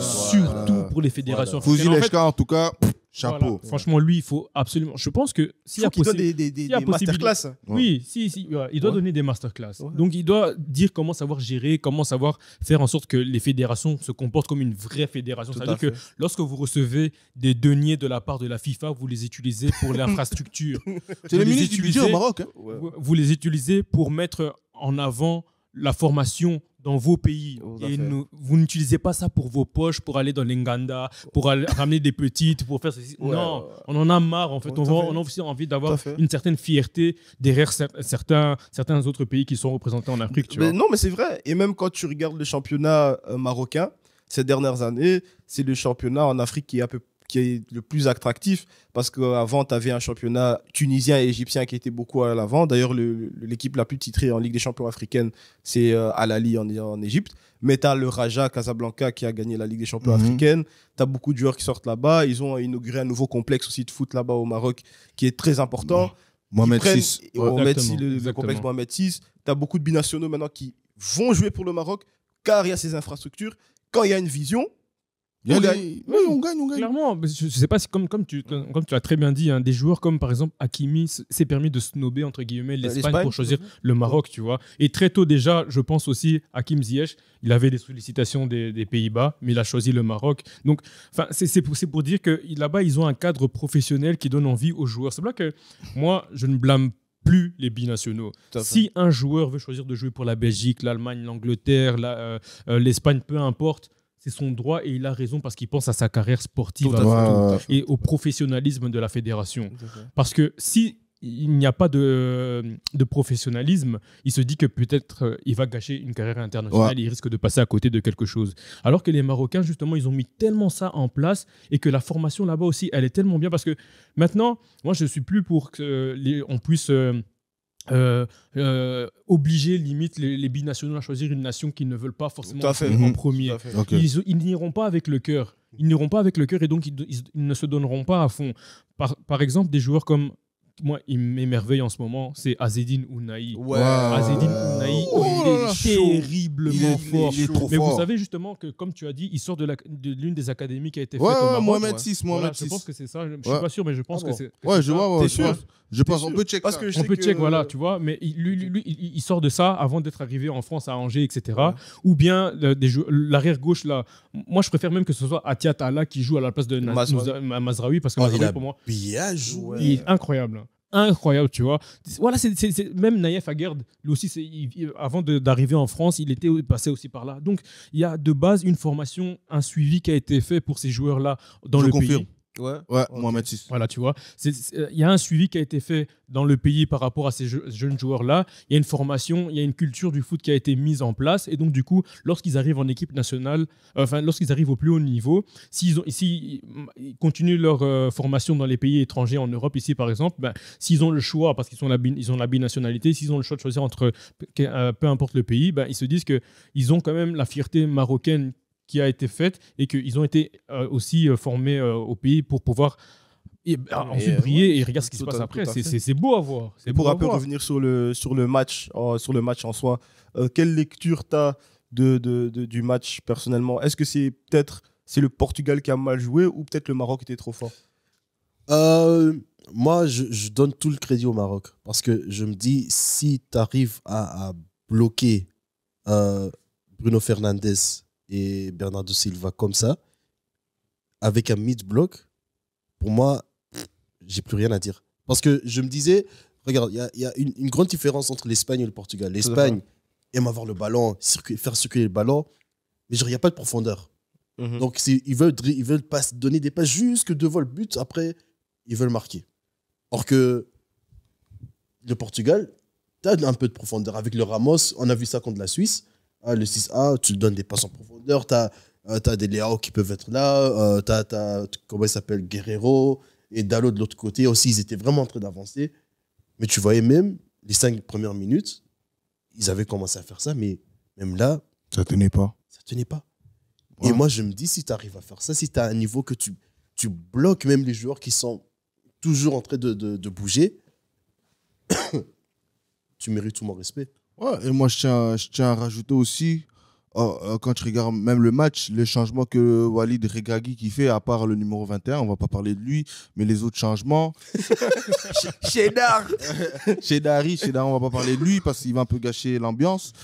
S3: Surtout pour les fédérations africaines.
S2: Fouzi Lechka, en tout cas, chapeau.
S3: Voilà. Franchement, lui, il faut absolument. Je pense que s'il y a
S1: possibilité. Des masterclass.
S3: Oui, il doit donner des masterclass. Ouais. Donc, il doit dire comment savoir gérer, comment savoir faire en sorte que les fédérations se comportent comme une vraie fédération. C'est-à-dire que lorsque vous recevez des deniers de la part de la FIFA, vous les utilisez pour l'infrastructure.
S2: C'est le ministre du budget au Maroc. Hein.
S3: Vous les utilisez pour mettre en avant la formation dans vos pays. Et vous n'utilisez pas ça pour vos poches, pour aller dans l'Enganda, pour aller ramener des petites, pour faire ceci. Non, on en a marre en fait. On a aussi envie d'avoir une certaine fierté derrière certains autres pays qui sont représentés en Afrique.
S1: Non, mais c'est vrai. Et même quand tu regardes le championnat marocain, ces dernières années, c'est le championnat en Afrique qui est le plus attractif parce qu'avant, tu avais un championnat tunisien et égyptien qui était beaucoup à l'avant. D'ailleurs, l'équipe la plus titrée en Ligue des champions africaine, c'est Al Ahly en Égypte. Mais tu as le Raja Casablanca qui a gagné la Ligue des champions africaine. Tu as beaucoup de joueurs qui sortent là-bas. Ils ont inauguré un nouveau complexe aussi de foot là-bas au Maroc qui est très important.
S2: Mohamed VI.
S1: Le complexe Mohamed VI. Tu as beaucoup de binationaux maintenant qui vont jouer pour le Maroc car il y a ces infrastructures. Quand il y a une vision,
S2: on gagne. On gagne.
S3: Clairement, je ne sais pas si, comme tu l'as très bien dit, hein, des joueurs comme par exemple Hakimi s'est permis de snobber entre guillemets l'Espagne pour choisir le Maroc, tu vois. Et très tôt déjà, je pense aussi Hakim Ziyech, il avait des sollicitations des Pays-Bas, mais il a choisi le Maroc. Donc, c'est pour dire que là-bas, ils ont un cadre professionnel qui donne envie aux joueurs. C'est pour ça que moi, je ne blâme plus les binationaux. Si un joueur veut choisir de jouer pour la Belgique, l'Allemagne, l'Angleterre, l'Espagne, peu importe, c'est son droit et il a raison parce qu'il pense à sa carrière sportive et au professionnalisme de la fédération. Parce que si il n'y a pas de professionnalisme, il se dit que peut-être il va gâcher une carrière internationale, il risque de passer à côté de quelque chose. Alors que les Marocains, justement, ils ont mis tellement ça en place et que la formation là-bas aussi, elle est tellement bien parce que maintenant, moi, je ne suis plus pour qu'on puisse obliger limite les binationaux à choisir une nation qu'ils ne veulent pas forcément en premier.
S2: Okay.
S3: Ils n'iront pas avec le cœur. Ils n'iront pas avec le cœur et donc ils ne se donneront pas à fond. Par exemple, des joueurs comme moi, il m'émerveille en ce moment, c'est Azzedine Ounahi. Azzedine Ounahi, il est terriblement fort. Mais vous savez justement que, comme tu as dit, il sort de l'une des académies qui a été faite au Maroc.
S2: Mohamed VI.
S3: Je pense que c'est ça. Je ne suis pas sûr, mais je pense que c'est.
S2: Ouais, je vois.
S1: T'es sûr?
S2: Je pense on peut check ça.
S3: On peut check, voilà, tu vois. Mais lui, il sort de ça avant d'être arrivé en France à Angers, etc. Ou bien l'arrière gauche là. Moi, je préfère même que ce soit Atia Talla qui joue à la place de Mazraoui parce que Mazraoui pour moi,
S5: bien joué.
S3: Il est incroyable. Incroyable, tu vois. Voilà, même Naïef Aguerd, lui aussi, avant d'arriver en France, il était passé aussi par là. Donc, il y a de base une formation, un suivi qui a été fait pour ces joueurs-là dans le pays.
S2: Mohamed VI.
S3: Voilà, tu vois. Il y a un suivi qui a été fait dans le pays par rapport à ces jeunes joueurs-là. Il y a une formation, il y a une culture du foot qui a été mise en place. Et donc, du coup, lorsqu'ils arrivent en équipe nationale, lorsqu'ils arrivent au plus haut niveau, s'ils continuent leur formation dans les pays étrangers, en Europe, ici par exemple, s'ils ont le choix, parce qu'ils ont la binationalité, s'ils ont le choix de choisir entre peu importe le pays, ils se disent qu'ils ont quand même la fierté marocaine qui a été faite et qu'ils ont été aussi formés au pays pour pouvoir ensuite briller et regarde ce qui se passe après. C'est beau à voir.
S1: Pour un peu revenir sur le match en soi, quelle lecture tu as du match personnellement? Est-ce que c'est le Portugal qui a mal joué ou peut-être le Maroc était trop fort?
S5: Moi, je donne tout le crédit au Maroc parce que je me dis, si tu arrives à bloquer Bruno Fernandes et Bernardo Silva comme ça, avec un mid-block, pour moi, j'ai plus rien à dire. Parce que je me disais, regarde, il y a une grande différence entre l'Espagne et le Portugal. L'Espagne aime avoir le ballon, faire circuler le ballon, mais genre, il n'y a pas de profondeur. Donc, ils veulent pas donner des passes jusque devant le but, après, ils veulent marquer. Or que le Portugal, tu as un peu de profondeur. Avec le Ramos, on a vu ça contre la Suisse. Le 6A, tu donnes des passes en profondeur, tu as des Léao qui peuvent être là, tu as, comment il s'appelle, Guerrero, et Dalot de l'autre côté aussi, ils étaient vraiment en train d'avancer. Mais tu voyais même, les 5 premières minutes, ils avaient commencé à faire ça, mais même là,
S2: ça tenait pas.
S5: Ouais. Et moi, je me dis, si tu arrives à faire ça, si tu as un niveau que tu bloques même les joueurs qui sont toujours en train de bouger, tu mérites tout mon respect.
S2: Ouais, et moi, je tiens à rajouter aussi, quand tu regardes même le match, les changements que Walid Regragui qui fait, à part le numéro 21, on va pas parler de lui, mais les autres changements. Cheddar, on va pas parler de lui parce qu'il va un peu gâcher l'ambiance.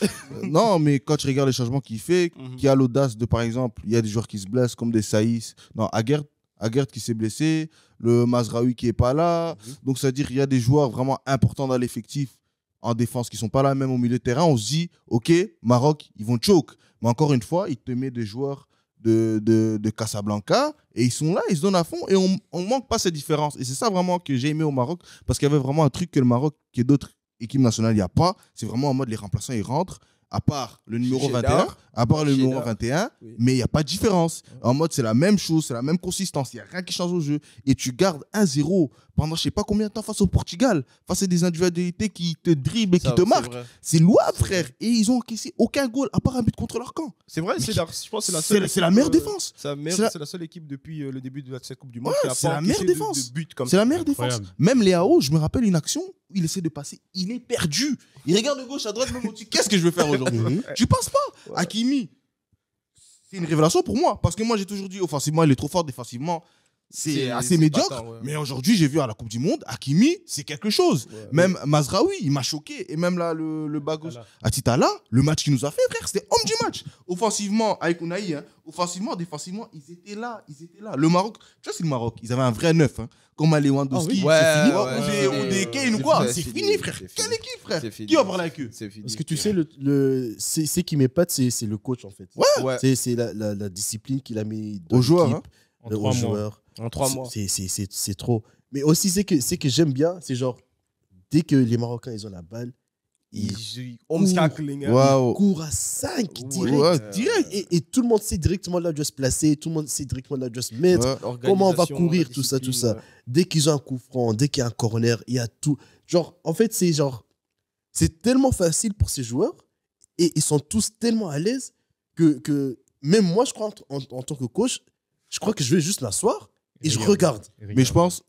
S2: Non, mais quand tu regardes les changements qu'il fait, qui a l'audace de, par exemple, il y a des joueurs qui se blessent, comme des Saïs, non, Aguerd qui s'est blessé, le Mazraoui qui est pas là. Donc, c'est-à-dire qu'il y a des joueurs vraiment importants dans l'effectif en défense qui sont pas là, même au milieu de terrain. On se dit, OK, Maroc, ils vont choke. Mais encore une fois, ils te mettent des joueurs de Casablanca et ils sont là, ils se donnent à fond et on manque pas cette différence. Et c'est ça vraiment que j'ai aimé au Maroc parce qu'il y avait vraiment un truc que le Maroc, qui est d'autres équipes nationales, il n'y a pas. C'est vraiment en mode les remplaçants, ils rentrent. À part le numéro 21, mais il n'y a pas de différence. En mode, c'est la même chose, c'est la même consistance, il n'y a rien qui change au jeu. Et tu gardes 1-0 pendant je ne sais pas combien de temps face au Portugal, face à des individualités qui te dribblent et qui te marquent. C'est louable, frère. Et ils n'ont encaissé aucun goal, à part un but contre leur camp.
S1: C'est vrai, je pense que c'est la seule.
S2: C'est la meilleure défense.
S1: C'est la seule équipe depuis le début de cette Coupe du Monde qui a
S2: pas encaissé de but comme ça.
S1: C'est
S2: la meilleure défense. Même Léao, je me rappelle une action où il essaie de passer, il est perdu. Il regarde de gauche à droite, même au-dessus. Qu'est-ce que je vais faire aujourd'hui? Tu passes pas. Hakimi, c'est une révélation pour moi. Parce que moi, j'ai toujours dit, offensivement, il est trop fort, défensivement, c'est assez médiocre. Mais aujourd'hui, j'ai vu à la Coupe du Monde, Hakimi, c'est quelque chose. Même Mazraoui, il m'a choqué. Et même là, le bas gauche, Atitala, le match qu'il nous a fait, frère, c'était homme du match. Offensivement, avec Ounahi, offensivement, défensivement, ils étaient là. Le Maroc, tu vois, c'est le Maroc. Ils avaient un vrai neuf. Comme à Lewandowski, c'est fini. Ou des Kane ou quoi. C'est fini, frère. Quelle équipe, frère? Qui va parler avec eux?
S5: Parce que tu sais, c'est qui m'épate, c'est le coach, en fait. C'est la discipline qu'il a mis
S2: aux joueurs.
S5: Aux joueurs.
S1: En 3 mois.
S5: C'est trop. Mais aussi, c'est que j'aime bien, c'est genre, dès que les Marocains ils ont la balle, ils courent à 5 direct. Et tout le monde sait directement là où doit se placer, tout le monde sait directement là où doit se mettre, comment on va courir, tout ça. Dès qu'ils ont un coup franc, dès qu'il y a un corner, il y a tout. Genre, en fait, c'est tellement facile pour ces joueurs et ils sont tous tellement à l'aise que même moi, je crois, en tant que coach, je crois que je vais juste m'asseoir et je regarde.
S2: Mais je pense,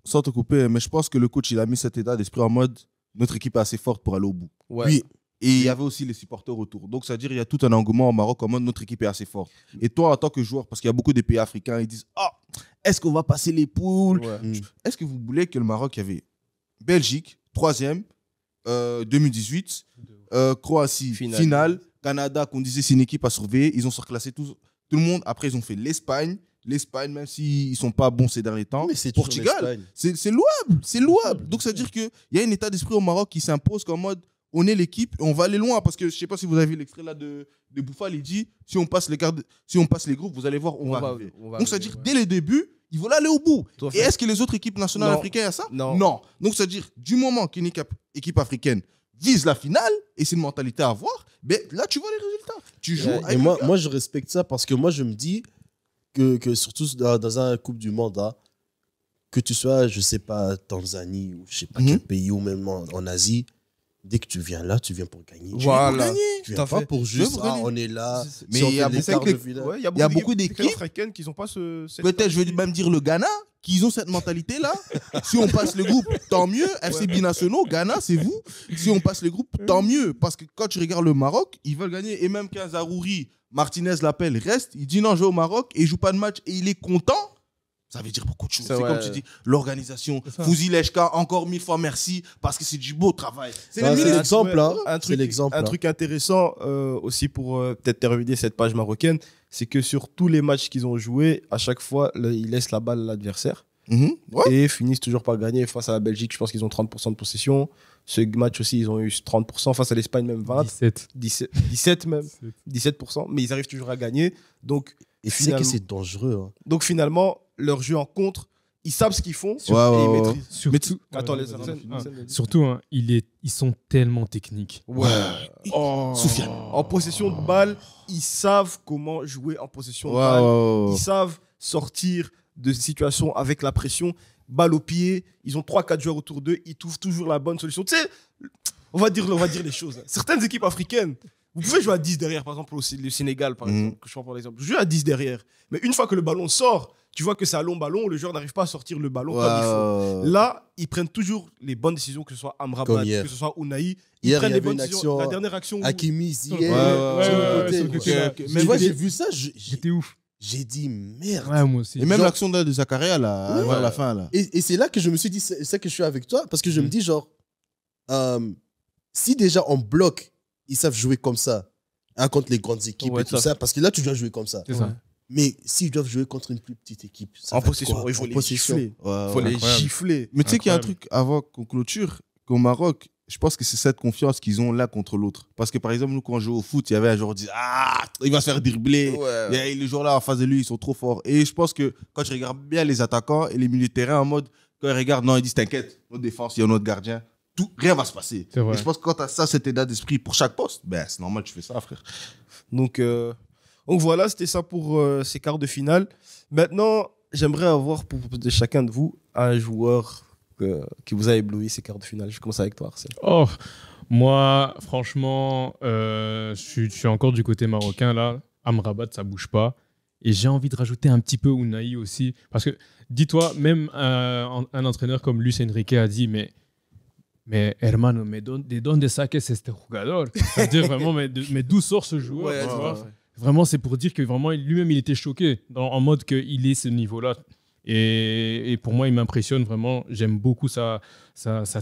S2: sans te couper, mais je pense que le coach, il a mis cet état d'esprit en mode notre équipe est assez forte pour aller au bout.
S1: Ouais.
S2: Oui. Et il y avait aussi les supporters autour. Donc, c'est-à-dire il y a tout un engouement au Maroc en mode notre équipe est assez forte. Et toi, en tant que joueur, parce qu'il y a beaucoup de pays africains, ils disent est-ce qu'on va passer les poules Est-ce que vous voulez que le Maroc, il y avait Belgique, 3e, 2018, Croatie, finale, Canada, qu'on disait c'est une équipe à surveiller, ils ont surclassé tout le monde. Après, ils ont fait l'Espagne, même s'ils ne sont pas bons ces derniers temps.
S5: Mais c'est
S2: Portugal, c'est louable. Donc, ça veut dire qu'il y a un état d'esprit au Maroc qui s'impose comme mode on est l'équipe et on va aller loin. Parce que je ne sais pas si vous avez vu l'extrait là de Bouffal, il dit si on passe les groupes, vous allez voir, on va arriver. Donc, ça veut dire dès le début, ils veulent aller au bout. Et est-ce que les autres équipes nationales africaines ont ça ?
S1: Non.
S2: Donc, ça veut dire du moment qu'une équipe africaine vise la finale, et c'est une mentalité à avoir, ben, là, tu vois les résultats. Tu joues
S5: et moi, je respecte ça parce que moi, je me dis que surtout dans un Coupe du Monde, que tu sois, je sais pas, Tanzanie ou je sais pas quel pays ou même en Asie, dès que tu viens là, tu viens pour gagner.
S1: Voilà.
S5: Tu viens pas pour juste, on est là.
S2: Mais il y a beaucoup d'équipes
S1: africaines qui n'ont pas
S2: peut-être, je vais même dire le Ghana, qui ont cette mentalité-là. Si on passe le groupe, tant mieux. FC binationaux, Ghana, c'est vous. Si on passe le groupe, tant mieux. Parce que quand tu regardes le Maroc, ils veulent gagner. Et même quand Zarouri, Martinez l'appelle, reste, il dit non, je vais au Maroc et il joue pas de match et il est content. Ça veut dire beaucoup de choses. C'est comme tu dis, l'organisation. Fouzi Lechka, encore 1000 fois merci parce que c'est du beau travail.
S5: C'est l'exemple. Un
S1: truc intéressant aussi pour peut-être terminer cette page marocaine, c'est que sur tous les matchs qu'ils ont joués, à chaque fois, ils laissent la balle à l'adversaire et finissent toujours par gagner. Face à la Belgique, je pense qu'ils ont 30% de possession. Ce match aussi, ils ont eu 30%. Face à l'Espagne, même 20. 17 même. 17%. Mais ils arrivent toujours à gagner. Donc,
S5: et c'est que c'est dangereux.
S1: Donc finalement, leur jeu en contre, ils savent ce qu'ils font et ils maîtrisent.
S3: Surtout, ils sont tellement techniques.
S1: Soufiane. En possession de balle, ils savent comment jouer en possession de balle. Ils savent sortir de situations avec la pression. Balle au pied, ils ont 3-4 joueurs autour d'eux, ils trouvent toujours la bonne solution. Tu sais, on va dire les choses. Certaines équipes africaines, vous pouvez jouer à 10 derrière, par exemple, le Sénégal, par exemple, que je prends pour l'exemple. Je joue à 10 derrière. Mais une fois que le ballon sort, tu vois que c'est un long ballon, le joueur n'arrive pas à sortir le ballon comme il faut. Là, ils prennent toujours les bonnes décisions, que ce soit Amrabat, que ce soit Ounahi. Ils prennent les bonnes décisions. La dernière action.
S5: Hakimi,
S3: Tu vois,
S5: j'ai vu ça,
S3: j'étais ouf.
S5: J'ai dit merde.
S3: Ouais, moi aussi.
S2: Et même l'action de Zakaria, là, vers la fin. Là.
S5: Et c'est là que je me suis dit, c'est ça que je suis avec toi, parce que je me dis, genre, si déjà on bloque, ils savent jouer comme ça, contre les grandes équipes et tout ça, parce que là, tu dois jouer comme ça.
S3: C'est ça.
S5: Mais s'ils doivent jouer contre une plus petite équipe,
S1: en possession, il faut les gifler.
S2: Mais tu sais qu'il y a un truc avant qu'on clôture, qu'au Maroc, je pense que c'est cette confiance qu'ils ont l'un contre l'autre. Parce que par exemple, nous, quand on joue au foot, il y avait un joueur qui dit il va se faire dribbler. Et les joueurs là en face de lui, ils sont trop forts. Et je pense que quand tu regardes bien les attaquants et les milieux de terrain en mode, quand ils regardent, non, ils disent t'inquiète, notre défense, il y a notre gardien. Rien va se passer. Et je pense que quand tu as ça, cet état d'esprit pour chaque poste, ben, c'est normal, tu fais ça, frère.
S1: Donc voilà, c'était ça pour ces quarts de finale. Maintenant, j'aimerais avoir de chacun de vous un joueur qui vous a ébloui ces quarts de finale. Je commence avec toi, Arsène.
S3: Moi, franchement, je suis encore du côté marocain, là. Amrabat, ça bouge pas. Et j'ai envie de rajouter un petit peu Ounahi aussi. Parce que, dis-toi, même un entraîneur comme Luis Enrique a dit, mais hermano, ¿de dónde saques este jugador? C'est-à-dire vraiment, mais d'où sort ce joueur, tu vois? Vraiment, c'est pour dire que vraiment, lui-même, il était choqué en mode qu'il est ce niveau-là. Et pour moi, il m'impressionne vraiment. J'aime beaucoup sa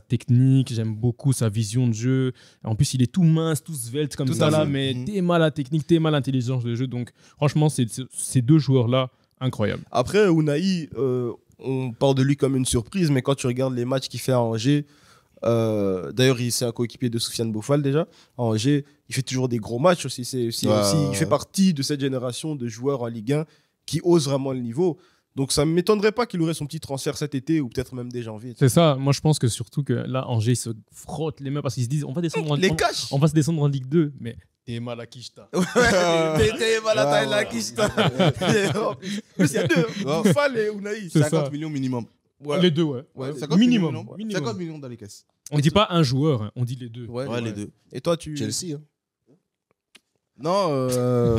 S3: technique, j'aime beaucoup sa vision de jeu. En plus, il est tout mince, tout svelte comme ça, là, mais t'es mal la technique, t'es mal l'intelligence de jeu. Donc, franchement, ces deux joueurs-là, incroyables.
S1: Après, Ounahi, on parle de lui comme une surprise, mais quand tu regardes les matchs qu'il fait à Angers, d'ailleurs, c'est un coéquipier de Soufiane Bouffal déjà. À Angers, il fait toujours des gros matchs aussi. Il fait partie de cette génération de joueurs en Ligue 1 qui osent vraiment le niveau. Donc ça ne m'étonnerait pas qu'il aurait son petit transfert cet été ou peut-être même dès janvier.
S3: C'est ça. Moi, je pense que surtout que là, Angers se frotte les mains parce qu'ils se disent on va descendre on va se descendre en Ligue 2. Mais t'es mal à Kishta.
S1: T'es mal à la Kishta. Il y a deux. Fall et Ounaï.
S2: 50 millions minimum.
S3: Les deux, ouais.
S2: 50
S3: minimum.
S2: 50 millions dans les caisses.
S3: On dit pas un joueur, hein, on dit les deux.
S2: Ouais, les deux.
S1: Et toi, tu.
S5: Chelsea, hein.
S2: Non,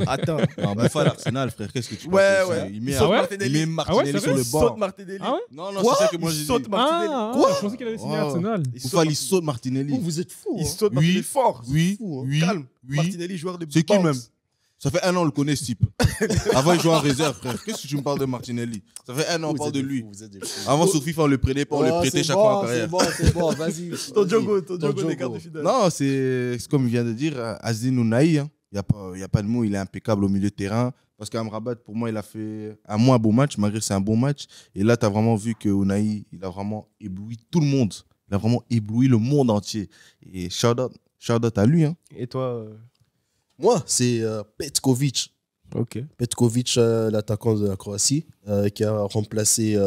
S1: Attends.
S2: Bouffal Arsenal, frère, qu'est-ce que tu penses
S1: Ouais.
S2: Il met
S3: Ah ouais
S2: Martinelli sur le
S1: Saute
S2: banc.
S1: Martinelli.
S3: Ah ouais
S2: Non, c'est ça que moi j'ai dit.
S1: Saute Martinelli.
S3: Je pensais qu'il avait signé à Arsenal.
S2: Bouffal, il saute Martinelli.
S5: Oh, vous êtes fous.
S1: Il
S5: Hein.
S1: saute Martinelli fort.
S2: Oui,
S5: fou, hein.
S2: oui,
S1: Calme.
S2: oui.
S1: Martinelli, joueur de
S2: C'est qui
S1: Banks.
S2: même Ça fait 1 an, on le connaît, ce type. Avant, il jouait en réserve, frère. Qu'est-ce que tu me parles de Martinelli? Ça fait 1 an, on parle de lui. Avant, sur FIFA, on le prenait pas, on le prêtait chaque fois en carrière.
S5: C'est bon, vas-y.
S1: Ton Diogo des quarts de finale.
S2: Non, c'est comme il vient de dire, Azdin Ounahi, hein. Il n'y a pas de mots, il est impeccable au milieu de terrain. Parce qu'Amrabat, pour moi, il a fait un moins beau match, malgré que c'est un bon match. Et là, tu as vraiment vu que Ounahi, il a vraiment ébloui tout le monde. Il a vraiment ébloui le monde entier. Et shout out à lui. Hein.
S1: Et toi
S5: Moi, c'est Petkovic.
S1: Ok.
S5: Petkovic, l'attaquant de la Croatie, qui a remplacé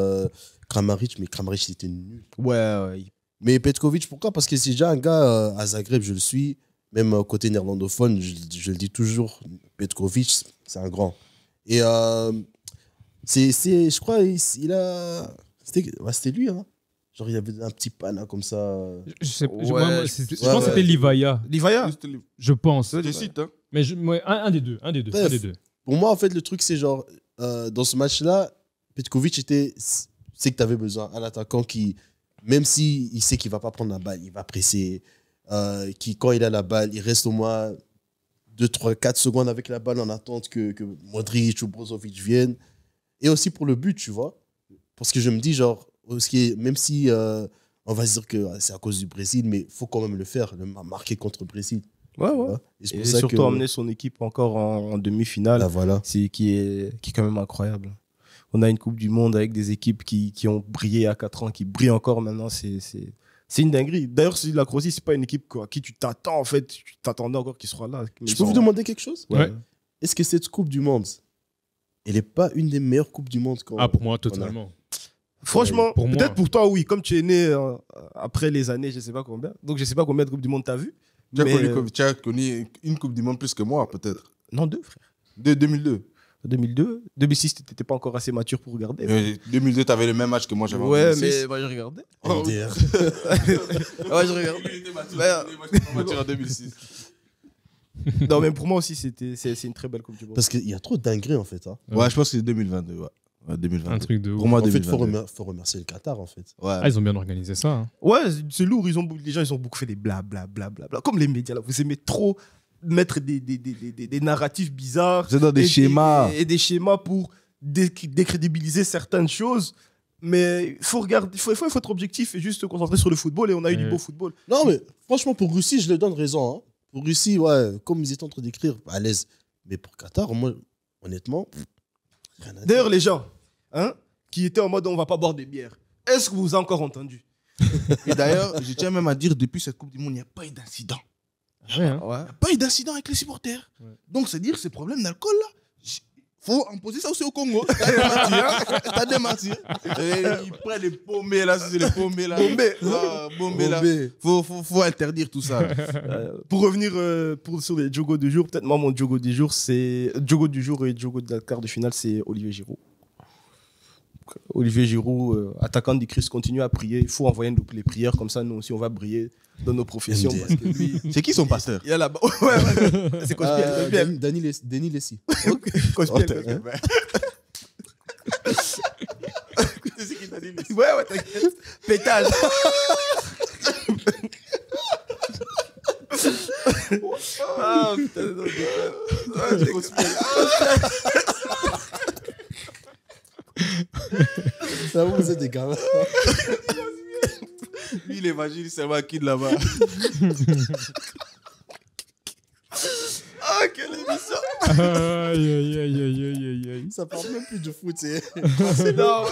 S5: Kramaric. Mais Kramaric, c'était nul.
S1: Ouais.
S5: Mais Petkovic, pourquoi? Parce que c'est déjà un gars à Zagreb, je le suis. Même côté néerlandophone, je le dis toujours, Petkovic, c'est un grand. Et je crois, c'était lui, hein. Genre, il y avait un petit pana comme ça.
S3: Je
S1: Ouais,
S3: pense que c'était Livaya.
S1: Livaya
S3: Je pense.
S2: Je cite, hein.
S3: Mais un des deux.
S5: Bref. Pour moi, en fait, le truc, c'est genre, dans ce match-là, Petkovic c'est que tu avais besoin d'un attaquant qui, même s'il sait qu'il ne va pas prendre la balle, il va presser. Qui, quand il a la balle, il reste au moins 2, 3, 4 secondes avec la balle en attente que Modric ou Brozovic viennent. Et aussi pour le but, tu vois. Parce que je me dis, genre, même si on va se dire que c'est à cause du Brésil, mais il faut quand même le faire, marquer contre le Brésil.
S1: Ouais.
S5: Et, c'est
S1: Et
S5: pour ça
S1: surtout
S5: que,
S1: emmener son équipe encore en demi-finale,
S5: là, voilà.
S1: qui est quand même incroyable. On a une Coupe du Monde avec des équipes qui ont brillé à 4 ans, qui brillent encore maintenant. C'est une dinguerie. D'ailleurs, la Croatie, c'est pas une équipe à qui tu t'attends, en fait. Tu t'attendais encore qu'il soit là.
S5: Je peux vous demander quelque chose?
S3: Ouais.
S5: Est-ce que cette Coupe du Monde, elle n'est pas une des meilleures Coupes du Monde
S3: Pour moi, totalement.
S1: Franchement,
S3: Pour moi.
S1: peut-être pour toi, oui. Comme tu es né après les années, je sais pas combien. Donc, je sais pas combien de Coupes du Monde tu as vu.
S2: Tu as connu une Coupe du Monde plus que moi, peut-être.
S1: Non, 2, frère.
S2: 2002.
S1: 2002. 2006, tu n'étais pas encore assez mature pour regarder.
S2: 2002, tu avais le même match que moi, j'avais en
S1: Ouais,
S2: 2006.
S1: mais moi, je regardais.
S5: MDR.
S1: Ouais, je regardais.
S2: mature en 2006.
S1: Non, mais pour moi aussi, c'est une très belle Coupe du Monde.
S5: Parce qu'il y a trop de dingueries, en fait. Hein.
S2: Ouais, je pense que c'est 2022. Ouais, 2022.
S3: Un truc de ouf.
S2: Pour moi,
S5: En fait, il
S2: 2022.
S5: faut remercier le Qatar, en fait.
S2: Ouais.
S3: Ils ont bien organisé ça. Hein.
S1: Ouais, c'est lourd. Les gens, ils ont beaucoup fait des blablabla. Comme les médias, là. Vous aimez trop mettre des narratifs bizarres.
S2: C'est dans des schémas.
S1: Et des schémas pour décrédibiliser certaines choses. Mais il faut être objectif et juste se concentrer sur le football. Et on a eu du beau football.
S5: Non, mais franchement, pour Russie, je leur donne raison. Hein. Pour Russie, ouais, comme ils étaient en train d'écrire, à l'aise. Mais pour Qatar, moi, honnêtement, rien à dire.
S1: D'ailleurs, les gens qui étaient en mode on va pas boire des bières, est-ce que vous avez encore entendu?
S2: Et d'ailleurs, je tiens même à dire, depuis cette Coupe du Monde, il n'y a pas eu d'incident.
S3: Ouais, hein.
S1: Ouais.
S2: Il n'y a pas eu d'incident avec les supporters.
S3: Ouais.
S2: Donc, c'est dire ces problèmes d'alcool là. Faut imposer ça aussi au Congo. T'as des martyrs. Ils prennent les paumés là, c'est les paumés là. Bombés là. Faut interdire tout ça.
S1: Pour revenir sur les Djogo du jour, peut-être moi mon Djogo du jour, c'est Djogo du jour et Djogo de la quart de finale, c'est Olivier Giroud. Olivier Giroud, attaquant du Christ, continue à prier. Il faut envoyer les prières comme ça, nous aussi on va briller dans nos professions.
S5: MDR.
S1: Parce que lui,
S2: C'est qui son pasteur?
S1: il y a là-bas. Ouais. C'est Cospien.
S5: Denis Lessie.
S1: Cospien.
S2: C'est qui t'a dit?
S1: Ouais, t'inquiète. Pétale. Ah putain, non, c'est Cospien.
S5: Ça vous êtes des gars.
S2: Lui, l'évangile, c'est un kid là-bas.
S1: Ah, quelle émission.
S3: Aïe.
S5: Ça parle même plus de foot. C'est...
S1: Non,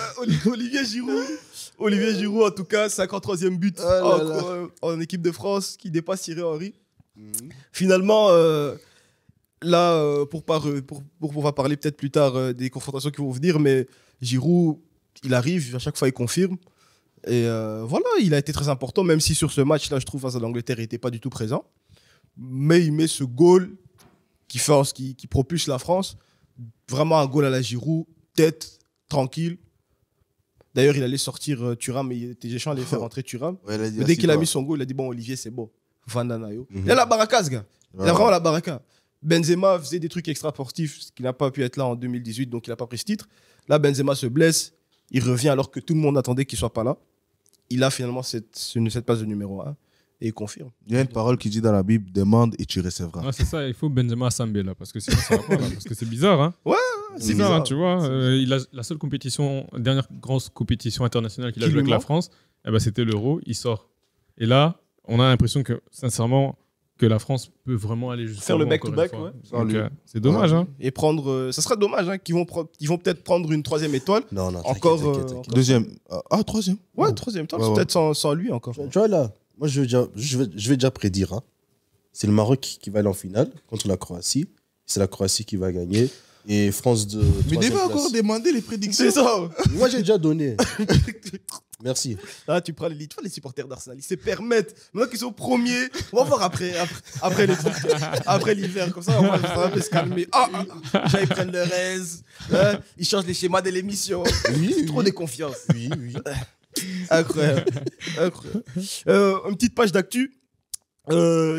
S1: Olivier Giroud, en tout cas, 53e but en équipe de France qui dépasse Thierry Henry. Finalement, là, pour pouvoir parler peut-être plus tard des confrontations qui vont venir, mais Giroud, il arrive, à chaque fois il confirme. Et voilà, il a été très important, même si sur ce match-là, je trouve, face à l'Angleterre, il n'était pas du tout présent. Mais il met ce goal qui propulse la France. Vraiment un goal à la Giroud, tête, tranquille. D'ailleurs, il allait sortir Thuram, mais Deschamps allait faire rentrer Thuram.
S2: Ouais,
S1: Mais dès qu'il a mis son goal, il a dit bon, Olivier, c'est bon. Vandanayo. Il a la baraka, ce gars. Il a vraiment la baraka. Benzema faisait des trucs extra-sportifs, ce qui n'a pas pu être là en 2018, donc il n'a pas pris ce titre. Là, Benzema se blesse, il revient alors que tout le monde attendait qu'il ne soit pas là. Il a finalement cette place de numéro 1 et il confirme.
S2: Il y a une parole qui dit dans la Bible, demande et tu recevras.
S3: Ah, c'est ça, il faut Benzema Sambé là, parce que sinon ça va pas, là, parce que c'est bizarre. Hein.
S1: Ouais,
S3: c'est bizarre, hein, tu vois. La seule compétition, dernière grosse compétition internationale qu'il a joué avec la France, c'était l'Euro, il sort. Et là, on a l'impression que, sincèrement, que la France peut vraiment aller jusqu'à
S1: faire le back-to-back.
S3: C'est dommage. Hein.
S1: Et prendre. Ça serait dommage hein, qu'ils vont peut-être prendre une 3e étoile.
S5: Non,
S1: encore.
S5: T'inquiète.
S2: Deuxième. Ah, troisième.
S1: Ouais, 3e étoile, c'est peut-être sans lui encore.
S5: Tu vois là, moi je vais déjà prédire. Hein. C'est le Maroc qui va aller en finale contre la Croatie. C'est la Croatie qui va gagner. Et France de.
S2: Mais il va encore demander les prédictions.
S1: C'est ça.
S5: Moi j'ai déjà donné. Merci.
S1: Là, tu prends les supporters d'Arsenal, ils se permettent. Maintenant qu'ils sont premiers, on va voir après les trucs. Après l'hiver, comme ça, on va un peu se calmer. Ils prennent leur aise. Ils changent les schémas de l'émission.
S5: Oui,
S1: trop de confiance.
S5: Oui.
S1: Incroyable. Une petite page d'actu.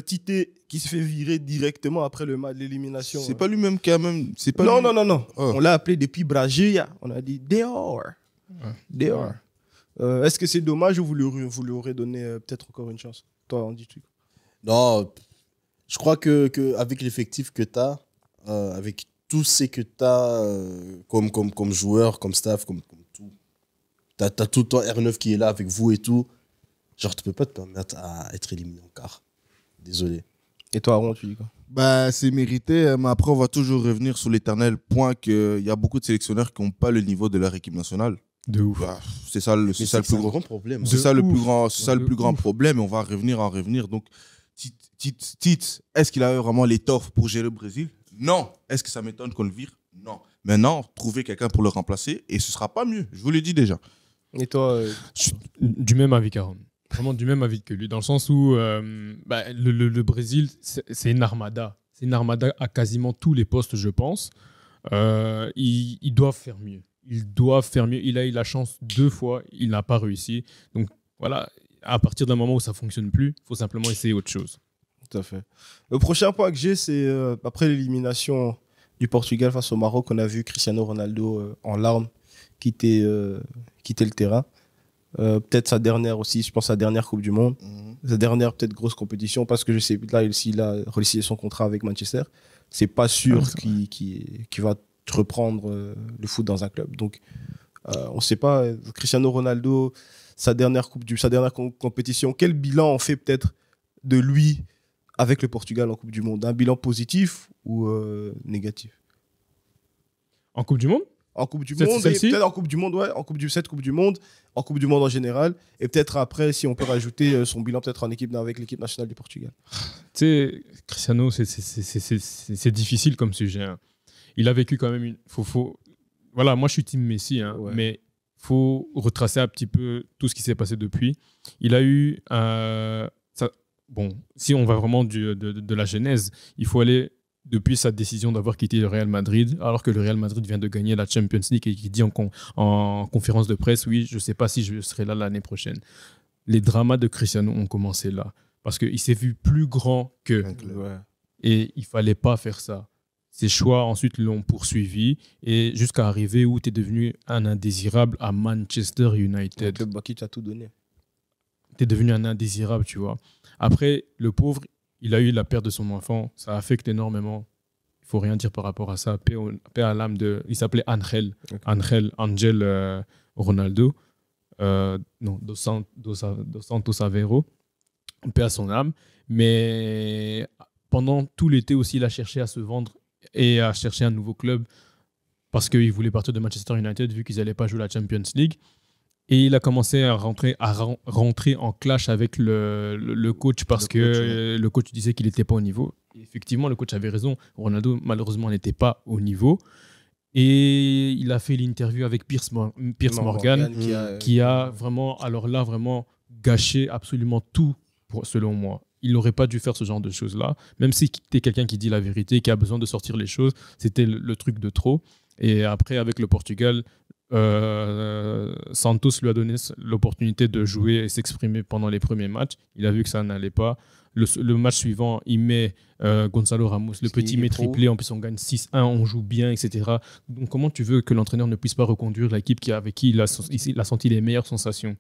S1: Tite qui se fait virer directement après le match de l'élimination.
S2: C'est pas lui-même qui a même.
S1: Non.
S2: Oh.
S1: On l'a appelé depuis Brasilia. On a dit dehors. Dehors. Est-ce que c'est dommage ou vous lui aurez donné peut-être encore une chance? Toi, on dit tu.
S5: Non, je crois que avec l'effectif que tu as, avec tout ce que tu as comme joueur, comme staff, comme tout, tu as tout le temps R9 qui est là avec vous et tout. Genre, tu peux pas te permettre à être éliminé en quart. Désolé.
S1: Et toi, Aaron, tu dis quoi?
S2: Bah, c'est mérité, mais après, on va toujours revenir sur l'éternel point qu'il y a beaucoup de sélectionneurs qui n'ont pas le niveau de leur équipe nationale.
S3: De ouf.
S2: Bah, c'est ça le plus
S5: grand problème.
S2: C'est ça le plus grand problème et on va revenir. Donc, Tite, est-ce qu'il a vraiment l'étoffe pour gérer le Brésil? Non. Est-ce que ça m'étonne qu'on le vire? Non. Maintenant, trouver quelqu'un pour le remplacer et ce sera pas mieux. Je vous l'ai dit déjà.
S1: Et toi
S3: Du même avis qu'Aaron. Vraiment du même avis que lui, dans le sens où le Brésil, c'est une armada. C'est une armada à quasiment tous les postes, je pense. Ils doivent faire mieux. Il a eu la chance 2 fois, il n'a pas réussi. Donc voilà, à partir d'un moment où ça ne fonctionne plus, il faut simplement essayer autre chose.
S1: Tout à fait. Le prochain point que j'ai, c'est après l'élimination du Portugal face au Maroc, on a vu Cristiano Ronaldo en larmes quitter le terrain. Peut-être sa dernière aussi, je pense sa dernière Coupe du Monde. Sa dernière peut-être grosse compétition, parce que je sais, là, il a réussi son contrat avec Manchester. C'est pas sûr qu'il va reprendre le foot dans un club. Donc, on ne sait pas. Cristiano Ronaldo, sa dernière compétition, quel bilan on fait peut-être de lui avec le Portugal en Coupe du Monde? Un bilan positif ou négatif?
S3: En Coupe du Monde?
S1: En Coupe du Monde, peut-être en Coupe du Monde, ouais, cette Coupe du Monde, en Coupe du Monde en général, et peut-être après, si on peut rajouter son bilan peut-être avec l'équipe nationale du Portugal.
S3: Tu sais, Cristiano, c'est difficile comme sujet. Hein. Il a vécu quand même Voilà, moi je suis team Messi, hein, mais il faut retracer un petit peu tout ce qui s'est passé depuis. Il a eu... si on va vraiment de la genèse, il faut aller depuis sa décision d'avoir quitté le Real Madrid, alors que le Real Madrid vient de gagner la Champions League et qui dit en conférence de presse, oui, je ne sais pas si je serai là l'année prochaine. Les dramas de Cristiano ont commencé là, parce qu'il s'est vu plus grand qu'eux. Et il ne fallait pas faire ça. Ses choix ensuite l'ont poursuivi et jusqu'à arriver où tu es devenu un indésirable à Manchester United.
S1: Le club qui t'a tout donné.
S3: Tu es devenu un indésirable, tu vois. Après, le pauvre, il a eu la perte de son enfant, ça affecte énormément. Il ne faut rien dire par rapport à ça. Paix à l'âme de... Il s'appelait Angel Ronaldo. Dos Santos Aveiro. Paix à son âme. Mais pendant tout l'été aussi, il a cherché à se vendre et à chercher un nouveau club parce qu'il voulait partir de Manchester United vu qu'ils n'allaient pas jouer la Champions League. Et il a commencé à rentrer en clash avec le coach parce que le coach disait qu'il n'était pas au niveau. Et effectivement, le coach avait raison. Ronaldo, malheureusement, n'était pas au niveau. Et il a fait l'interview avec Piers Morgan qui a vraiment, alors là, vraiment gâché absolument tout, selon moi. Il n'aurait pas dû faire ce genre de choses-là. Même si tu es quelqu'un qui dit la vérité, qui a besoin de sortir les choses, c'était le truc de trop. Et après, avec le Portugal, Santos lui a donné l'opportunité de jouer et s'exprimer pendant les premiers matchs. Il a vu que ça n'allait pas. Le match suivant, il met Gonzalo Ramos, le petit met triplé, en plus on gagne 6-1, on joue bien, etc. Donc comment tu veux que l'entraîneur ne puisse pas reconduire l'équipe avec qui il a senti les meilleures sensations?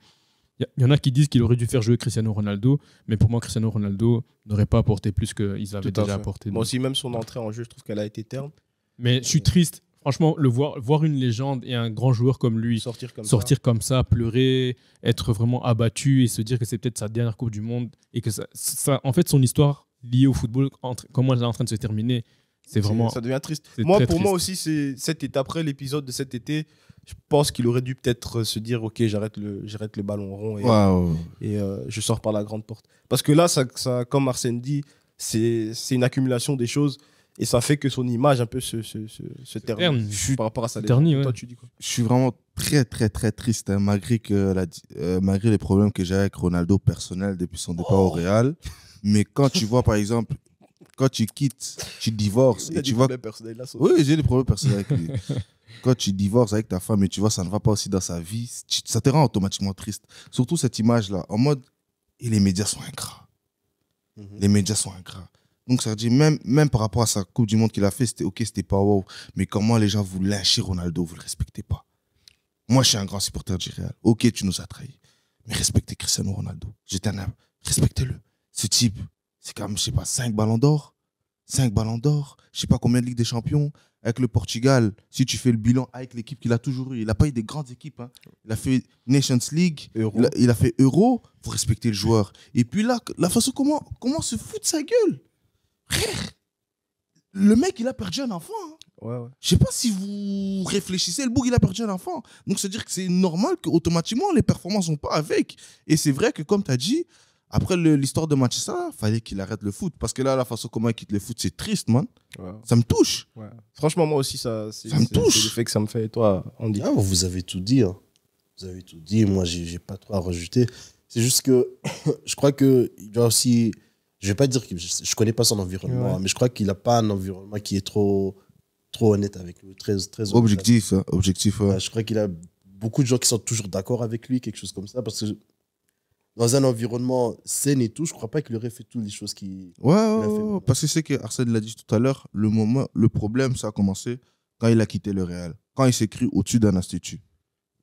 S3: Il y en a qui disent qu'il aurait dû faire jouer Cristiano Ronaldo, mais pour moi, Cristiano Ronaldo n'aurait pas apporté plus qu'ils avaient déjà apporté.
S1: Moi aussi, même son entrée en jeu, je trouve qu'elle a été terne.
S3: Mais je suis triste. Franchement, voir une légende et un grand joueur comme lui sortir comme ça, pleurer, être vraiment abattu et se dire que c'est peut-être sa dernière Coupe du Monde et que ça, en fait, son histoire liée au football, comment elle est en train de se terminer, ça
S1: devient triste. Pour moi aussi, c'est après l'épisode de cet été, je pense qu'il aurait dû peut-être se dire ok, j'arrête le ballon rond et je sors par la grande porte. Parce que là, ça comme Arsène dit, c'est une accumulation des choses. Et ça fait que son image un peu se terne par rapport à sa légende. Toi, tu dis quoi?
S2: Je suis vraiment très, très, très triste, hein, malgré les problèmes que j'ai avec Ronaldo personnel depuis son départ au Real. Mais quand tu vois, par exemple, quand tu quittes, tu divorces.
S1: Il y a des problèmes personnels là.
S2: Oui, j'ai des problèmes personnels avec lui. Quand tu divorces avec ta femme et tu vois ça ne va pas aussi dans sa vie, ça te rend automatiquement triste. Surtout cette image-là, en mode, et les médias sont ingrats. Les médias sont ingrats. Donc, ça veut dire, même par rapport à sa Coupe du Monde qu'il a fait, c'était pas wow. Mais comment les gens vous lynchent Ronaldo, vous le respectez pas. Moi, je suis un grand supporter du Real. Ok, tu nous as trahis. Mais respectez Cristiano Ronaldo. J'étais un âme. Respectez-le. Ce type, c'est quand même, je sais pas, 5 ballons d'or. 5 ballons d'or. Je sais pas combien de Ligue des Champions. Avec le Portugal, si tu fais le bilan avec l'équipe qu'il a toujours eu, il n'a pas eu des grandes équipes. Hein. Il a fait Nations League, il a fait Euro. Vous respectez le joueur. Et puis là, la façon comment se fout de sa gueule. Frère, le mec, il a perdu un enfant. Hein.
S1: Ouais.
S2: Je sais pas si vous réfléchissez, le bouc, il a perdu un enfant. Donc, c'est-à-dire que c'est normal qu'automatiquement, les performances sont pas avec. Et c'est vrai que, comme tu as dit, après l'histoire de Manchester, il fallait qu'il arrête le foot. Parce que là, la façon comment il quitte le foot, c'est triste, man. Ouais. Ça me touche.
S1: Ouais. Franchement, moi aussi, ça me touche. C'est l'effet que ça me fait. Et toi, Andy?
S5: Vous avez tout dit. Hein. Vous avez tout dit. Moi, j'ai pas trop à rajouter. C'est juste que je crois qu'il doit aussi... Je ne vais pas dire que je ne connais pas son environnement, mais je crois qu'il n'a pas un environnement qui est trop honnête avec lui, très
S2: objectif.
S5: Je crois qu'il a beaucoup de gens qui sont toujours d'accord avec lui, quelque chose comme ça, parce que dans un environnement sain et tout, je ne crois pas qu'il aurait fait toutes les choses qu'il a fait.
S2: Parce que c'est que Arsène l'a dit tout à l'heure, le problème, ça a commencé quand il a quitté le Real, quand il s'est cru au-dessus d'un institut,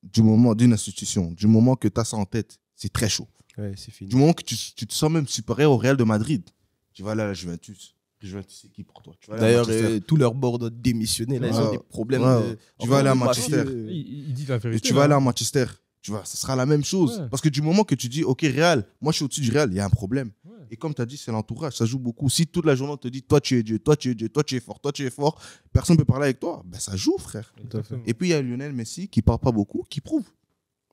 S2: d'une institution, du moment que tu as ça en tête, c'est très chaud.
S1: Ouais, c'est fini.
S2: Du moment que tu te sens même supérieur au Real de Madrid, tu vas aller à la Juventus. Juventus, c'est qui pour toi?
S1: D'ailleurs, tout leur bord doit démissionner. Là, ils ont des problèmes.
S2: Tu vas aller à Manchester.
S3: Il dit la vérité.
S2: Tu vas aller à Manchester. Tu vois, ce sera la même chose. Ouais. Parce que du moment que tu dis, OK, Real, moi je suis au-dessus du Real, il y a un problème. Ouais. Et comme tu as dit, c'est l'entourage, ça joue beaucoup. Si toute la journée on te dit, toi tu es Dieu, toi tu es Dieu, toi tu es fort, personne ne peut parler avec toi, ben ça joue, frère. Et puis il y a Lionel Messi qui ne parle pas beaucoup, qui prouve.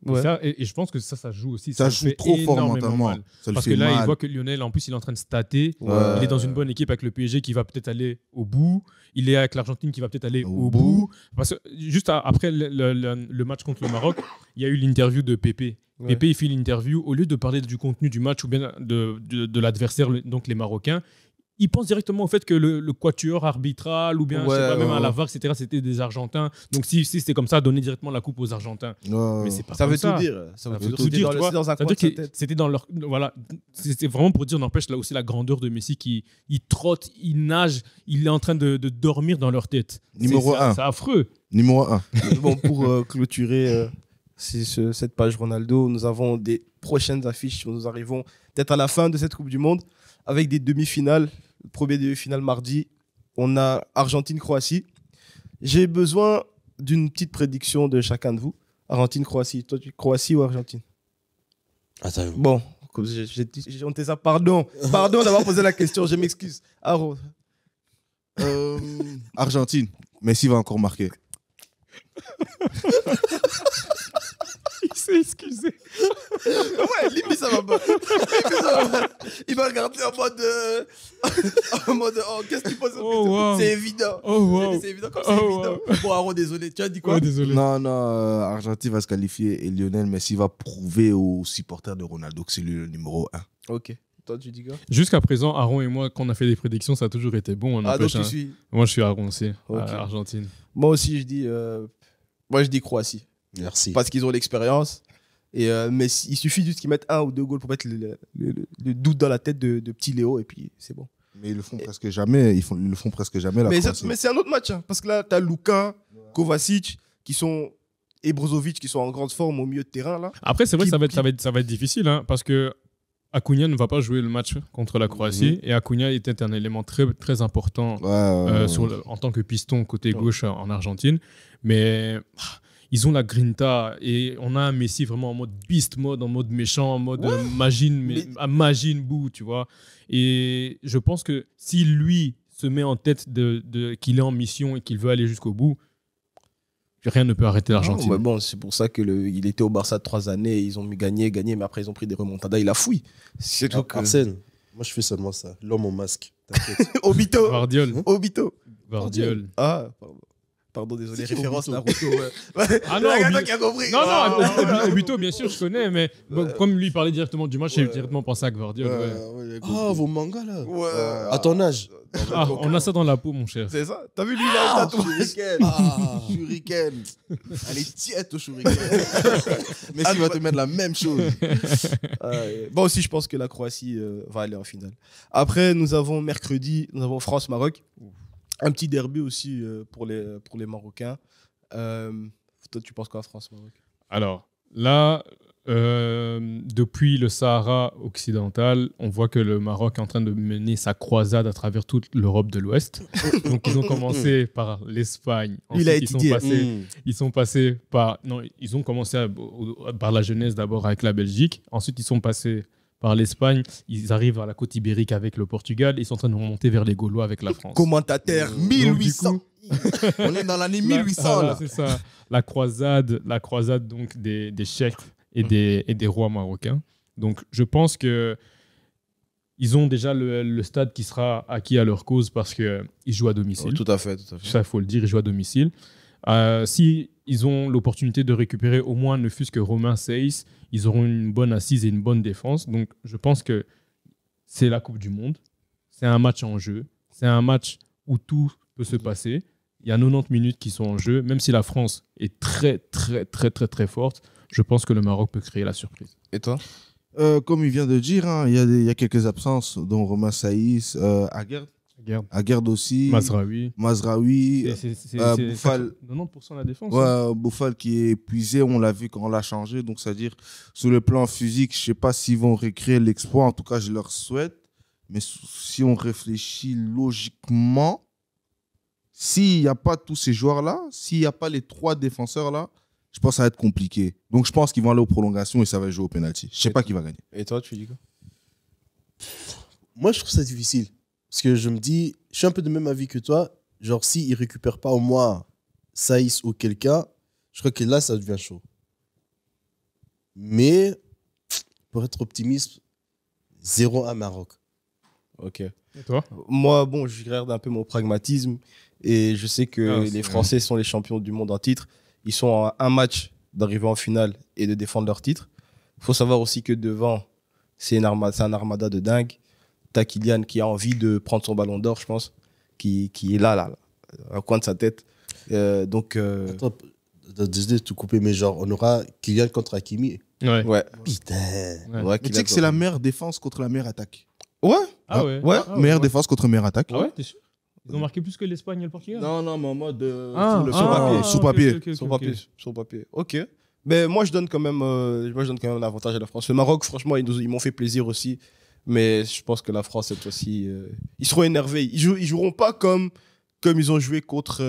S3: Ouais. Et je pense que ça joue aussi.
S2: Ça joue trop fort mentalement.
S3: Parce que là, il voit que Lionel, en plus, il est en train de stater. Ouais. Il est dans une bonne équipe avec le PSG qui va peut-être aller au bout. Il est avec l'Argentine qui va peut-être aller au bout. Parce que juste après le match contre le Maroc, il y a eu l'interview de Pépé. Ouais. Pépé, il fait l'interview. Au lieu de parler du contenu du match ou bien de l'adversaire, donc les Marocains, il pense directement au fait que le quatuor arbitral ou bien je sais pas, même à la VAR, etc., c'était des Argentins. Donc si c'était comme ça, donner directement la coupe aux Argentins. Mais c'est pas
S1: ça
S3: comme
S1: veut
S3: ça.
S1: Tout dire.
S3: Ça veut tout dire. Dans un coin de sa tête. C'était dans leur... Voilà. C'était vraiment pour dire, n'empêche là aussi la grandeur de Messi qui il trotte, il nage, il est en train de dormir dans leur tête.
S2: Numéro 1.
S3: C'est affreux.
S2: Numéro 1.
S1: Bon, pour clôturer cette page Ronaldo, nous avons des prochaines affiches. Nous arrivons peut-être à la fin de cette Coupe du Monde avec des demi-finales. Le premier demi-finale mardi, on a Argentine-Croatie. J'ai besoin d'une petite prédiction de chacun de vous. Argentine-Croatie. Toi, Croatie ou Argentine?
S5: Attends.
S1: Bon, j'ai honté ça. Pardon d'avoir posé la question, je m'excuse.
S2: Argentine. Messi va encore marquer.
S3: s'est excusé.
S1: Ouais, limite, ça va pas. Il m'a regardé en mode. Oh, qu'est-ce que tu penses? C'est évident.
S3: Oh, wow.
S1: C'est évident comme c'est évident. Bon, Aaron, désolé. Tu as dit quoi?
S3: Oh, désolé.
S2: Non, Argentine va se qualifier et Lionel Messi va prouver aux supporters de Ronaldo que c'est lui le numéro 1.
S1: Ok. Toi, tu dis quoi?
S3: Jusqu'à présent, Aaron et moi, quand on a fait des prédictions, ça a toujours été bon.
S1: Donc tu suis.
S3: Moi, je suis Aaron aussi,
S1: Ok.
S3: Argentine.
S1: Moi aussi, je dis Croatie.
S5: Merci.
S1: Parce qu'ils ont l'expérience. Mais il suffit juste qu'ils mettent 1 ou 2 goals pour mettre le doute dans la tête de petit Léo et puis c'est bon.
S2: Mais ils le font presque jamais. Ils le font presque jamais. La
S1: Mais
S2: Croatie.
S1: c'est un autre match. Hein, parce que là, tu as Luka, Kovacic et Brozovic qui sont en grande forme au milieu de terrain. Là.
S3: Après, c'est vrai que ça va être difficile hein, parce que Acuna ne va pas jouer le match contre la Croatie et Acuna était un élément très, très important en tant que piston côté gauche en Argentine. Mais ils ont la grinta et on a un Messi vraiment en mode beast mode, en mode méchant, en mode Majin Buu, tu vois. Et je pense que si lui se met en tête qu'il est en mission et qu'il veut aller jusqu'au bout, rien ne peut arrêter l'Argentine.
S1: Mais bon, c'est pour ça qu'il était au Barça 3 années, ils ont gagné, mais après ils ont pris des remontadas, il a fouillé. C'est tout.
S5: Arsène, moi je fais seulement ça. L'homme au masque. T'inquiète.
S1: Obito.
S3: Guardiola.
S1: Ah, pardon, désolé,
S5: C'est qui,
S1: référence
S5: Obito?
S1: Naruto. Ouais.
S3: Ah non,
S1: Il y a qui a compris.
S3: Non, Obito, bien sûr, je connais, mais comme lui parlait directement du match, j'ai directement pensé à Guardiola.
S5: Ah, vos mangas là.
S1: Ouais.
S5: À ton âge.
S3: On a ça dans la peau, mon cher.
S1: C'est ça. T'as vu, lui, il a un tatouage.
S2: Shuriken. Elle est tiède au Shuriken. Messi va te mettre la même chose.
S1: Moi aussi, je pense que la Croatie va aller en finale. Après, nous avons mercredi, France-Maroc. Un petit derby aussi pour les Marocains. Toi, tu penses quoi, France-Maroc?
S3: Alors, là, depuis le Sahara occidental, on voit que le Maroc est en train de mener sa croisade à travers toute l'Europe de l'Ouest. Donc, ils ont commencé par l'Espagne. Ensuite, ils ont commencé par la jeunesse d'abord avec la Belgique. Ensuite, ils sont passés par l'Espagne. Ils arrivent à la côte ibérique avec le Portugal. Ils sont en train de remonter vers les Gaulois avec la France.
S1: Commentateur 1800.
S2: On est dans l'année 1800 là.
S3: C'est ça. La croisade donc des cheikhs et des rois marocains. Donc, je pense que ils ont déjà le stade qui sera acquis à leur cause parce qu'ils jouent à domicile.
S1: Tout à fait.
S3: Ça, il faut le dire, ils jouent à domicile. Si ils ont l'opportunité de récupérer au moins ne fût-ce que Romain Saiz, ils auront une bonne assise et une bonne défense. Donc, je pense que c'est la Coupe du Monde. C'est un match en jeu. C'est un match où tout peut se passer. Il y a 90 minutes qui sont en jeu. Même si la France est très, très, très, très, très forte, je pense que le Maroc peut créer la surprise.
S1: Et toi?
S2: Comme il vient de dire, hein, il y a quelques absences, dont Romain Saïs, Aguerd aussi,
S3: Mazraoui.
S2: Bouffal.
S3: 90% de la défense.
S2: Ouais, Bouffal qui est épuisé, on l'a vu quand on l'a changé. Donc, c'est-à-dire, sur le plan physique, je ne sais pas s'ils vont recréer l'exploit. En tout cas, je leur souhaite. Mais si on réfléchit logiquement, s'il n'y a pas tous ces joueurs-là, s'il n'y a pas les 3 défenseurs-là, je pense que ça va être compliqué. Donc, je pense qu'ils vont aller aux prolongations et ça va jouer au penalty. Je ne sais pas qui va gagner.
S1: Et toi, tu dis quoi?
S5: Moi, je trouve ça difficile. Parce que je me dis, je suis un peu de même avis que toi. Genre, s'ils ne récupèrent pas au moins Saïs ou quelqu'un, je crois que là, ça devient chaud. Mais, pour être optimiste, 0-1 Maroc.
S1: Ok.
S3: Et toi?
S1: Moi, bon, je regarde un peu mon pragmatisme et je sais que les Français sont les champions du monde en titre. Ils sont à un match d'arriver en finale et de défendre leur titre. Il faut savoir aussi que devant, c'est un armada de dingue. T'as Kylian qui a envie de prendre son ballon d'or, je pense, qui est là, au coin de sa tête.
S5: Attends, désolé de te couper, mais genre, on aura Kylian contre Hakimi.
S1: Ouais.
S5: Putain.
S2: Mais tu sais que c'est la meilleure défense contre la meilleure attaque.
S1: Ouais.
S3: Ah ouais.
S2: Meilleure défense contre meilleure attaque.
S3: Ah ouais, t'es sûr? Ils ont marqué plus que l'Espagne et le Portugal?
S2: Non, mais en mode
S1: Sur papier. Ok. Mais moi, je donne quand même un avantage à la France. Le Maroc, franchement, ils m'ont fait plaisir aussi. Mais je pense que la France, cette fois-ci, ils seront énervés. Ils joueront pas comme ils ont joué contre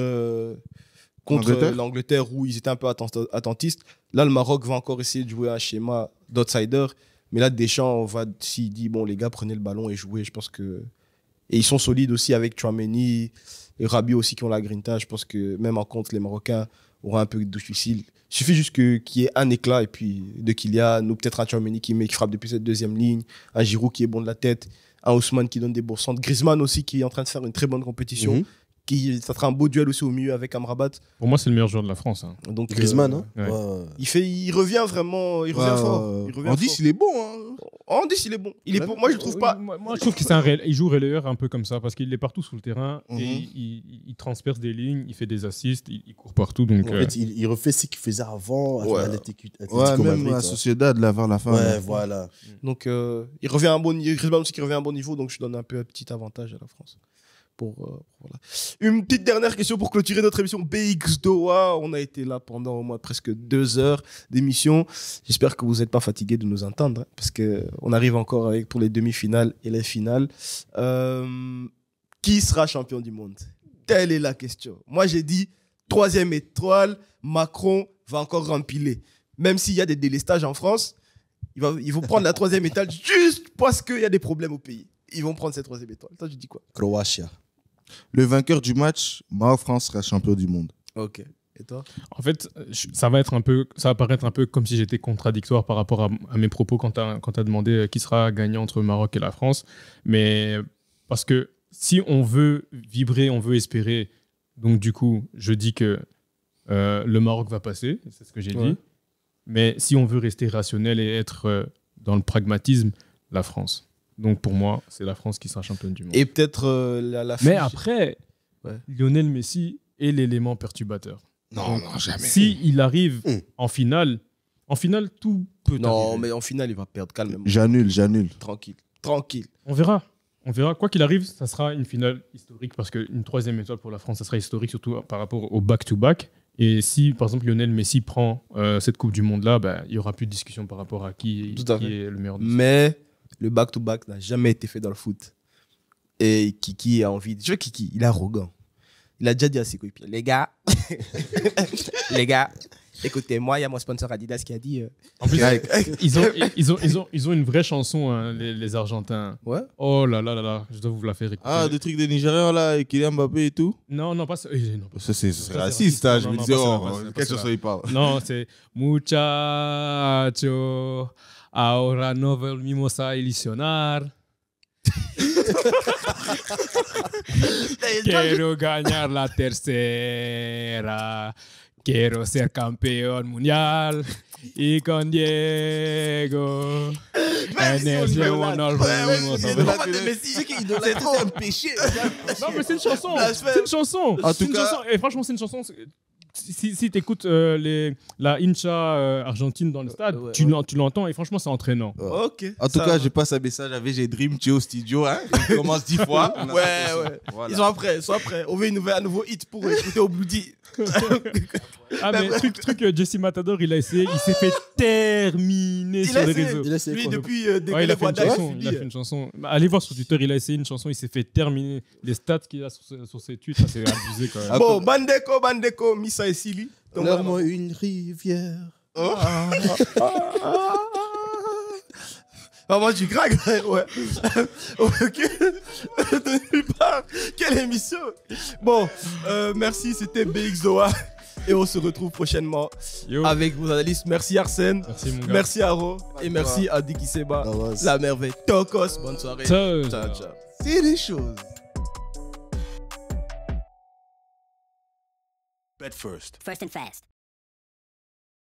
S1: l'Angleterre où ils étaient un peu attentistes. Là, le Maroc va encore essayer de jouer un schéma d'outsider. Mais là, Deschamps, s'il dit, bon, les gars, prenez le ballon et jouez, je pense que... Et ils sont solides aussi avec Tchouaméni et Rabiot aussi qui ont la grinta. Je pense que même en contre, les Marocains aura un peu difficile. Il suffit juste qu'il y ait un éclat et puis de Kylian, ou peut-être un Tchouaméni qui frappe depuis cette deuxième ligne, un Giroud qui est bon de la tête, un Ousmane qui donne des beaux centres, Griezmann aussi qui est en train de faire une très bonne compétition. Ça sera un beau duel aussi au milieu avec Amrabat.
S3: Pour moi, c'est le meilleur joueur de la France. Hein.
S1: Donc,
S5: Griezmann, hein.
S3: Ouais.
S1: Il revient vraiment, il revient fort.
S2: En 10, il est bon. Hein.
S1: En 10, il est bon. Moi, je le trouve pas.
S3: Moi, je trouve qu'il il joue relayeur un peu comme ça parce qu'il est partout sur le terrain et il transperce des lignes, il fait des assists, il court partout. Donc,
S5: en fait, il refait ce qu'il faisait avant à l'Atlético
S2: même
S5: Madrid,
S2: la Sociedad, vers la fin.
S5: Ouais, voilà.
S1: Donc, il revient à un bon niveau. Griezmann aussi qui revient à un bon niveau, donc je donne un peu un petit avantage à la France. Voilà. Une petite dernière question pour clôturer notre émission BX Doha. On a été là pendant au moins presque 2 heures d'émission. J'espère que vous n'êtes pas fatigués de nous entendre, parce qu'on arrive encore pour les demi-finales et les finales. Qui sera champion du monde? Telle est la question. Moi, j'ai dit 3e étoile, Macron va encore rempiler. Même s'il y a des délestages en France, ils vont prendre la 3e étoile juste parce qu'il y a des problèmes au pays. Ils vont prendre cette 3e étoile. Toi, je dis quoi?
S5: Croatia.
S2: Le vainqueur du match, Maroc-France, sera champion du monde.
S1: Ok. Et toi?
S3: En fait, ça va paraître un peu comme si j'étais contradictoire par rapport à mes propos quand tu as demandé qui sera gagnant entre le Maroc et la France. Mais parce que si on veut vibrer, on veut espérer, donc du coup, je dis que le Maroc va passer, c'est ce que j'ai dit. Mais si on veut rester rationnel et être dans le pragmatisme, la France. Donc pour moi, c'est la France qui sera championne du monde.
S1: Et peut-être la
S3: Mais après, Lionel Messi est l'élément perturbateur.
S2: Non, jamais.
S3: Si il arrive en finale, tout peut arriver.
S1: Non, mais en finale, il va perdre calmement.
S2: J'annule.
S1: Tranquille.
S3: On verra. Quoi qu'il arrive, ça sera une finale historique parce qu'une 3e étoile pour la France, ça sera historique surtout par rapport au back-to-back. Et si, par exemple, Lionel Messi prend cette Coupe du Monde-là, il n'y aura plus de discussion par rapport à qui est le meilleur de
S1: Mais le back-to-back n'a jamais été fait dans le foot. Et Kiki a envie... Tu vois, Kiki, il est arrogant. Il a déjà dit à ses coéquipiers, les gars, écoutez-moi, il y a mon sponsor Adidas qui a dit...
S3: En plus, ils ont une vraie chanson, hein, les Argentins.
S1: Ouais.
S3: Oh là là là là, je dois vous la faire écouter.
S2: Ah, des trucs des Nigérians là, avec Kylian Mbappé et tout?
S3: Non, pas ça. Non,
S2: Ça, c'est raciste, hein. Je me disais, quelle chanson il parle?
S3: Non, c'est Muchacho, ahora no volvimos a ilusionar. Quiero ganar la tercera. Quiero ser campeón mundial. Y con Diego.
S2: C'est trop un péché.
S3: Non, mais c'est une chanson. C'est une chanson.
S2: En tout cas,
S3: et franchement, c'est une chanson. Si tu écoutes la hincha argentine dans le stade, tu l'entends et franchement, c'est entraînant.
S1: Ok.
S2: En tout cas, je passe un message avec J'ai Dream, tu es au studio. Hein. Il commence 10 fois.
S1: Ouais. Voilà. Ils sont après. On veut un nouveau hit pour écouter au Bloody.
S3: Ah, mais truc Jesse Matador, il a essayé, il s'est fait terminer sur les réseaux.
S1: Lui, depuis
S3: il a fait une chanson. Allez voir sur Twitter, il a essayé une chanson, il s'est fait terminer. Les stats qu'il a sur ses tweets, c'est abusé quand même.
S1: Bon, Bandeko, Missa et Silly.
S5: Donne-moi une rivière.
S1: Moi, tu craques, ouais. Ok. De nulle part. Quelle émission. Bon, merci, c'était BX Doha. Et on se retrouve prochainement avec vos analystes. Merci Arsène.
S3: Merci mon gars.
S1: Merci Aro. Et merci à Diki Seba. La merveille. Tokos. Bonne soirée.
S3: Ciao.
S2: C'est des choses.
S4: Bet first. First and fast.